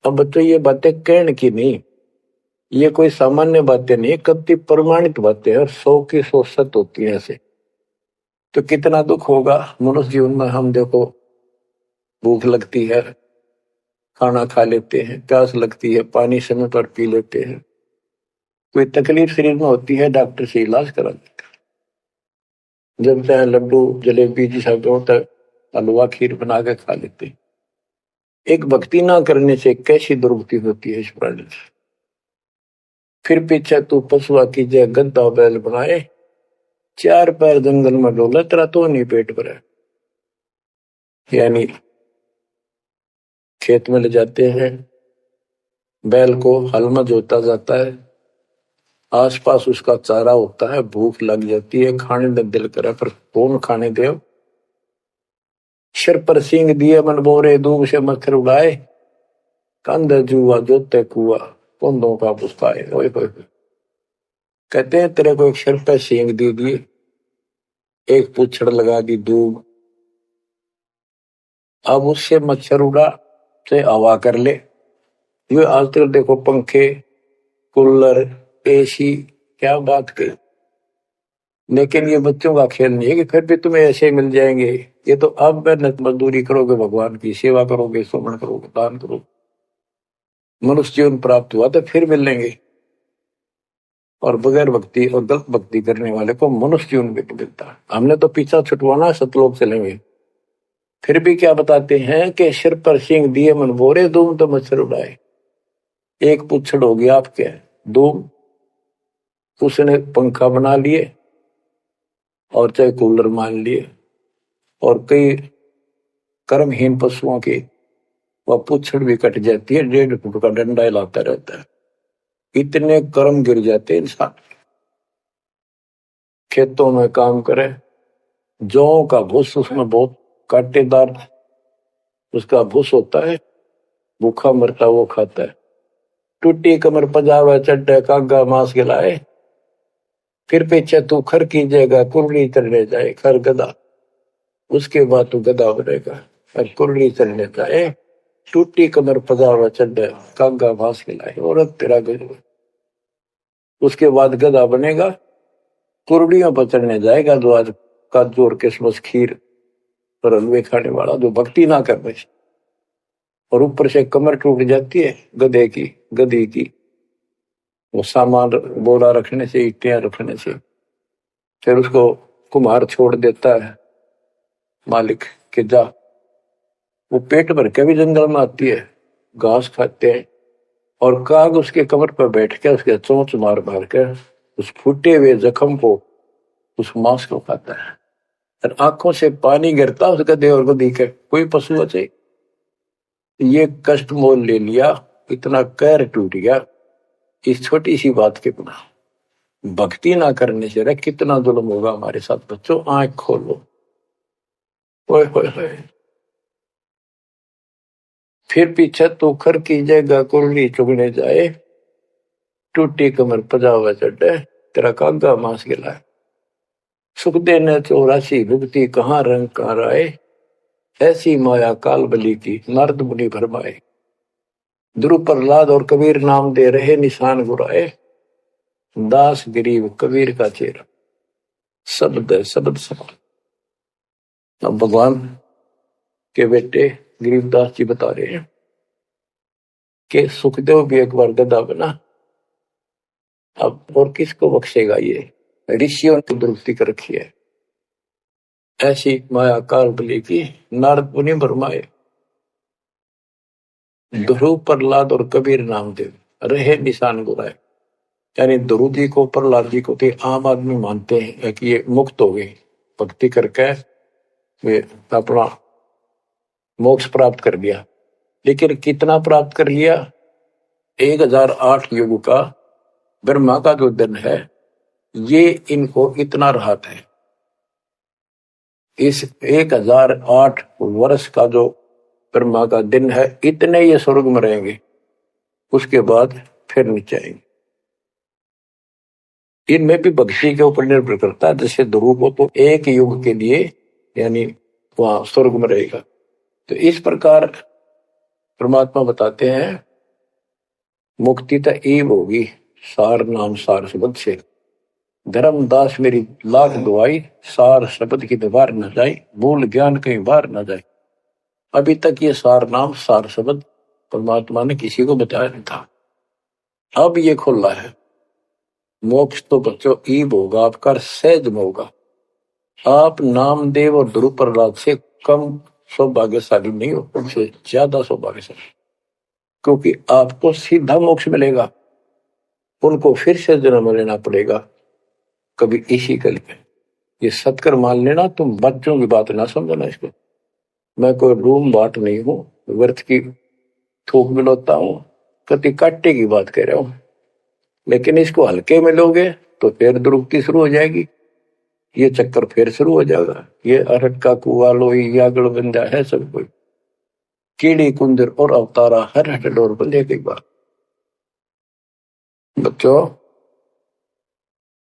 अब बच्चों ये बातें कहने की नहीं, ये कोई सामान्य बातें नहीं, कति प्रमाणित बातें हैं, 100 की 100 सत्य होती है ऐसे। तो कितना दुख होगा मनुष्य जीवन में। हम देखो भूख लगती है खाना खा लेते हैं, प्यास लगती है पानी समय पर पी लेते हैं, कोई तकलीफ शरीर में होती है डॉक्टर से इलाज करा देते हैं। जब चाहे लड्डू जलेबी जी सब होता है, हलवा खीर बना के खा लेते हैं। एक भक्ति ना करने से कैसी दुर्गति होती है इस प्राणी से। फिर पीछे तू पशुआ की जय गद्दा बैल बनाए, चार पैर जंगल में डोले तेरा तो नहीं पेट भरा। यानी खेत में ले जाते हैं, बैल को हल में जोता जाता है, आसपास उसका चारा होता है, भूख लग जाती है, खाने का दिल करे पर कौन खाने दे। सिर पर सींग दिए मन बोरे, दूब से मच्छर उड़ाए, कंध जुआ जोते कुआ, कुंदों का पुस्ताए। कहते हैं तेरे को एक सिर पर सींग दे दिए, एक पूछड़ लगा दी दूब, अब उससे मच्छर उड़ा से हवा कर ले। ये आजकल देखो पंखे कूलर एसी, क्या बात कही। लेकिन ये बच्चों का खेल नहीं है कि फिर भी तुम्हें ऐसे मिल जाएंगे। ये तो अब मेहनत मजदूरी करोगे, भगवान की सेवा करोगे, सुमन करोगे, दान करोगे, मनुष्य जीवन प्राप्त हुआ तो फिर मिलेंगे। और बगैर भक्ति और गलत भक्ति करने वाले को मनुष्य जीवन भी मिलता है। हमने तो पीछा छुटवाना, सतलोक चलेंगे। फिर भी क्या बताते हैं कि सिर पर सिंह दिए मन बोरे, दूम तो मच्छर उड़ाए। एक पुच्छड़ हो गया आपके दूम, उसने पंखा बना लिए और चाहे कूलर मान लिए, और कई कर्महीन पशुओं की वह पुच्छड़ भी कट जाती है, 1.5 फुट का डंडा हिलाता रहता है। इतने कर्म गिर जाते इंसान। खेतों में काम करे, जौ का भूस उसमें बहुत कांटेदार उसका भूस होता है, भूखा मरता वो खाता है। टूटी कमर पजावा चड्डे कागा मांस गिलाए, फिर पीछे तू खर कीजिएगा कुरली चढ़ने जाए। खर गधा, उसके बाद तू गधा बनेगा और कुरली चढ़ने जाए। टूटी कमर पजावा चड्डे कागा मांस गिलाए, और तेरा गधा। उसके बाद गधा बनेगा, कुरड़ियों पर चढ़ने जाएगा, जो आज काजू और किशमिश खीर और हलवे खाने वाला, जो भक्ति ना करने से। और ऊपर से कमर टूट जाती है गधे की, गधी की, वो सामान बोरा रखने से, ईटियां रखने से। फिर उसको कुम्हार छोड़ देता है मालिक के जा। वो पेट भर के भी जंगल में आती है, घास खाते हैं, और काग उसके कमर पर बैठ के उसके चोंच मार मार के उस फूटे हुए जख्म को, उस मांस को खाता है। और आंखों से पानी गिरता उस गधे और गधी के। कोई पशु बचे, ये कष्ट मोल ले लिया, इतना कहर टूट गया इस छोटी सी बात के बिना। भक्ति ना करने से रे कितना जुल्म होगा हमारे साथ। बच्चों आंख खोलो। ओए होए होए। फिर पीछे तो खर की जगह कुरली चुगने जाए, टूटी कमर पजावा चढ़े, तेरा कागा मांस गिलाए। सुख देने 84 भुगती, कहाँ रंग कहाँ राय, ऐसी माया काल बली की नारद मुनि भरमाए। ध्रुव प्रहलाद और कबीर नाम दे रहे निशान गुराए, दास गरीब कबीर का चेहरा। शब्द है, शब्द शब्द। अब भगवान के बेटे गरीबदास जी बता रहे हैं कि सुखदेव भी एक बार गधा बना। अब और किसको बख्शेगा ये, ऋषियों ने दुरुक्ति कर रखी है। ऐसी माया काल बली की नारद मुनि भरमाए। ध्रुव प्रहलाद और कबीर नामदेव रहे निशान गुराए। यानी ध्रुव जी को प्रहलाद जी को तो आम आदमी मानते हैं कि ये मुक्त हो गए, भक्ति करके वे अपना मोक्ष प्राप्त कर लिया। लेकिन कितना प्राप्त कर लिया? 1008 युग का ब्रह्मा का जो दिन है, ये इनको इतना राहत है। इस 1008 वर्ष का जो ब्रह्मा का दिन है, इतने ये स्वर्ग में रहेंगे, उसके बाद फिर नीचे आएंगे। इनमें भी भक्ति के ऊपर निर्भर करता है। जैसे ध्रुव को तो एक युग के लिए यानी वहां स्वर्ग में रहेगा। तो इस प्रकार परमात्मा बताते हैं मुक्ति तो ईब होगी सार नाम सार शब्द से। धर्मदास मेरी लाख दुआई, सार शब्द की दीवार न जाए, मूल ज्ञान कहीं बाहर न जाए। अभी तक ये सार नाम सार शब्द परमात्मा ने किसी को बताया नहीं था, अब ये खुला है। मोक्ष तो बच्चों ईब होगा आपका, सहज में होगा। आप नामदेव और ध्रुव प्रहलाद से कम सौभाग्यशाली नहीं हो, उनसे ज्यादा सौभाग्यशाली, क्योंकि आपको सीधा मोक्ष मिलेगा। उनको फिर से जन्म लेना पड़ेगा कभी इसी कल में। ये सत्कर मान लेना, तुम बच्चों की बात ना समझना इसको। मैं कोई रूम बाट नहीं हूं, व्यर्थ की थूक मिलोता हूं, कति काटे की बात कह रहा हूं। लेकिन इसको हल्के में लोगे तो फिर दुरुक्ति शुरू हो जाएगी, ये चक्कर फिर शुरू हो जाएगा। ये अरट का कुआ लोई यागड़ बंदा है सब कोई, कीड़ी कुंदर और अवतारा हर हट डोर बंदे कई बार। बच्चों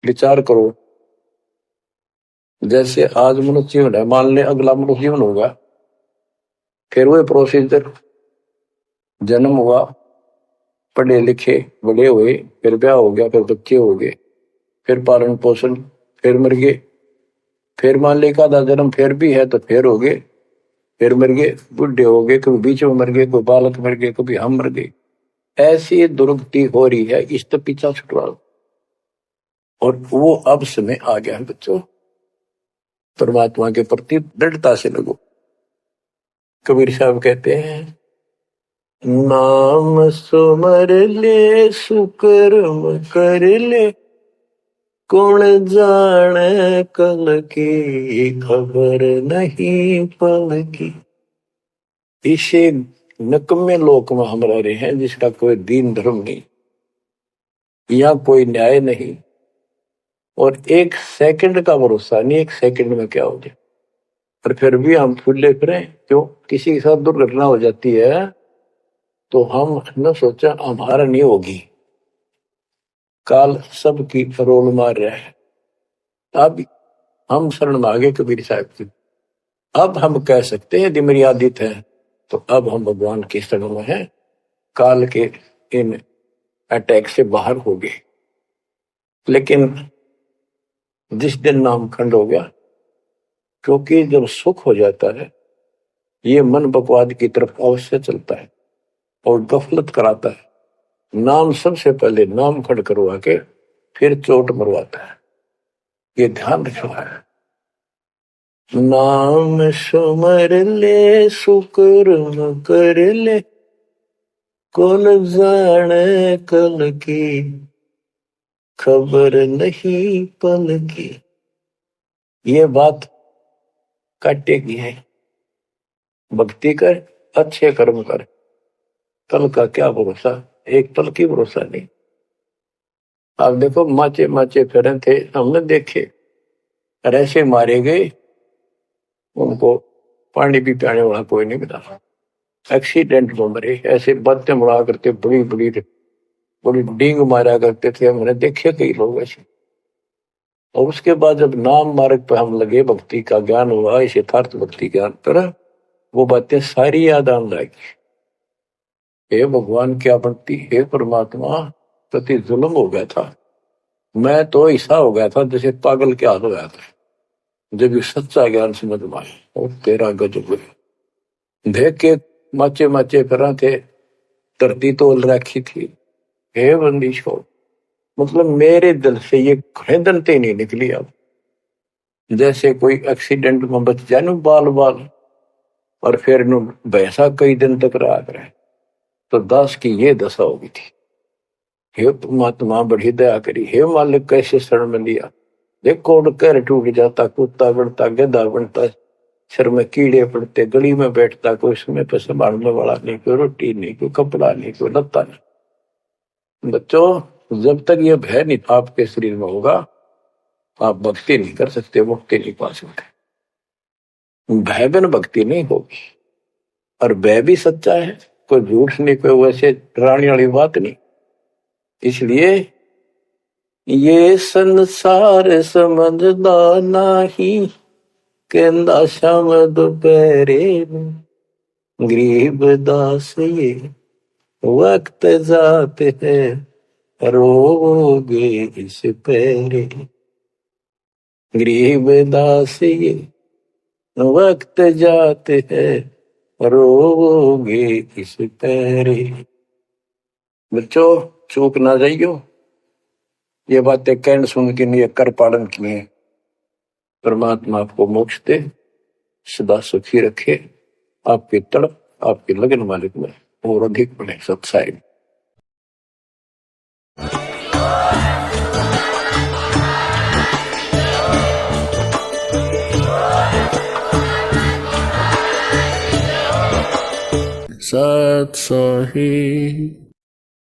विचार करो, जैसे आज मनुष्य जीवन है, मान ले अगला मनुष्य जीवन होगा, फिर वही प्रोसीजर, जन्म हुआ, पढ़े लिखे बड़े हुए, फिर ब्याह हो गया, फिर बच्चे हो गए, फिर पालन पोषण, फिर मर गए, फिर मान ले का जन्म फिर भी है तो फिर हो गए, फिर मर गए, बुढ़े हो गए, कभी बीच में मर गए, कोई बालक मर गए, कभी हम मर गए। ऐसी दुर्गति हो रही है, इस तो पीछा छुटवाओ। और वो अब समय आ गया है बच्चों, परमात्मा के प्रति दृढ़ता से लगो। कबीर साहब कहते हैं, नाम सुमर ले सुकर्म कर ले, कौन जाने कल की खबर नहीं पल की। इसे नकम्मे लोक में हम रह रहे हैं जिसका कोई दीन धर्म नहीं, यहाँ कोई न्याय नहीं, और एक सेकंड का भरोसा नहीं, एक सेकंड में क्या हो जाए। और फिर भी हम फुले फिरे, क्यों? किसी के साथ दुर्घटना हो जाती है तो हम न सोचा हमारा नहीं होगी, काल सबकी रोल मार रहा है। अब हम शरण मांगे कबीर साहब की, अब हम कह सकते हैं यदि मेरी आदित है तो अब हम भगवान की शरण में हैं, काल के इन अटैक से बाहर हो गए। लेकिन जिस दिन नाम खंड हो गया, क्योंकि जब सुख हो जाता है ये मन बकवाद की तरफ अवश्य चलता है और गफलत कराता है। नाम सबसे पहले नाम खड़ करवा के फिर चोट मरवाता है, ये ध्यान रखना है। नाम सुमर ले सुकर्म कर ले, कौन जाने कल की खबर नहीं पल की। ये बात काटेगी है, भक्ति कर, अच्छे कर्म कर, कल का क्या भरोसा, एक पल की भरोसा नहीं। आप देखो माचे माचे फिरे थे, हमने देखे, और ऐसे मारे गए, उनको पानी भी पियाने वाला कोई नहीं मिला, एक्सीडेंट में मरे। ऐसे बातें बड़ा करते, बड़ी बड़ी बड़ी डींग मारा करते थे, हमने देखे कई लोग ऐसे। और उसके बाद जब नाम मार्ग पर हम लगे, भक्ति का ज्ञान हुआ, इस यथार्थ भक्ति ज्ञान पर, वो बातें सारी याद आने लगी। हे भगवान क्या बनती, हे परमात्मा, प्रति जुल्म हो गया था, मैं तो ऐसा हो गया था जैसे पागल के हाल हो गया था, जब ये सच्चा ज्ञान समझ में आए। और तेरा गजब देख के माचे माचे फिरा थे, धरती तोल रखी थी। हे बंदी छोड़, मतलब मेरे दिल से ये खरीदनते नहीं निकली। अब जैसे कोई एक्सीडेंट में बच जाए न बाल बाल, और फिर वैसा कई दिन तक रहा करे, तो दास की ये दशा होगी थी। हे परमात्मा बड़ी दया करी, हे मालिक कैसे शरण में लिया। देखो कर टूट जाता, कुत्ता बनता, गधा बनता, सिर में कीड़े पड़ते, गली में बैठता, कोई समय पर संभालने वाला नहीं, कोई रोटी नहीं, कोई कपड़ा नहीं, कोई लत्ता नहीं। बच्चों, जब तक ये भय नहीं आपके शरीर में होगा, आप भक्ति नहीं कर सकते, मुक्ति नहीं पा सकते। भय बिन भक्ति नहीं होगी। और भय भी सच्चा है, कोई झूठ नहीं, कोई वैसे डराने वाली बात नहीं। इसलिए ये संसार समझदा नहीं, कहंदा शाम दोपहरे गरीब दास ये वक्त जाते है रोगे इस पैरे। गरीब दास ये वक्त जाते हैं रोगे इस पैरे। बच्चों, चूक ना जाइयो, ये बातें कहन सुन के नहीं कर पालन किए। परमात्मा आपको मोक्ष दे, सदा सुखी रखे, आपकी तड़प, आपकी लगन मालिक में और अधिक बने सत्साई। सत सोही।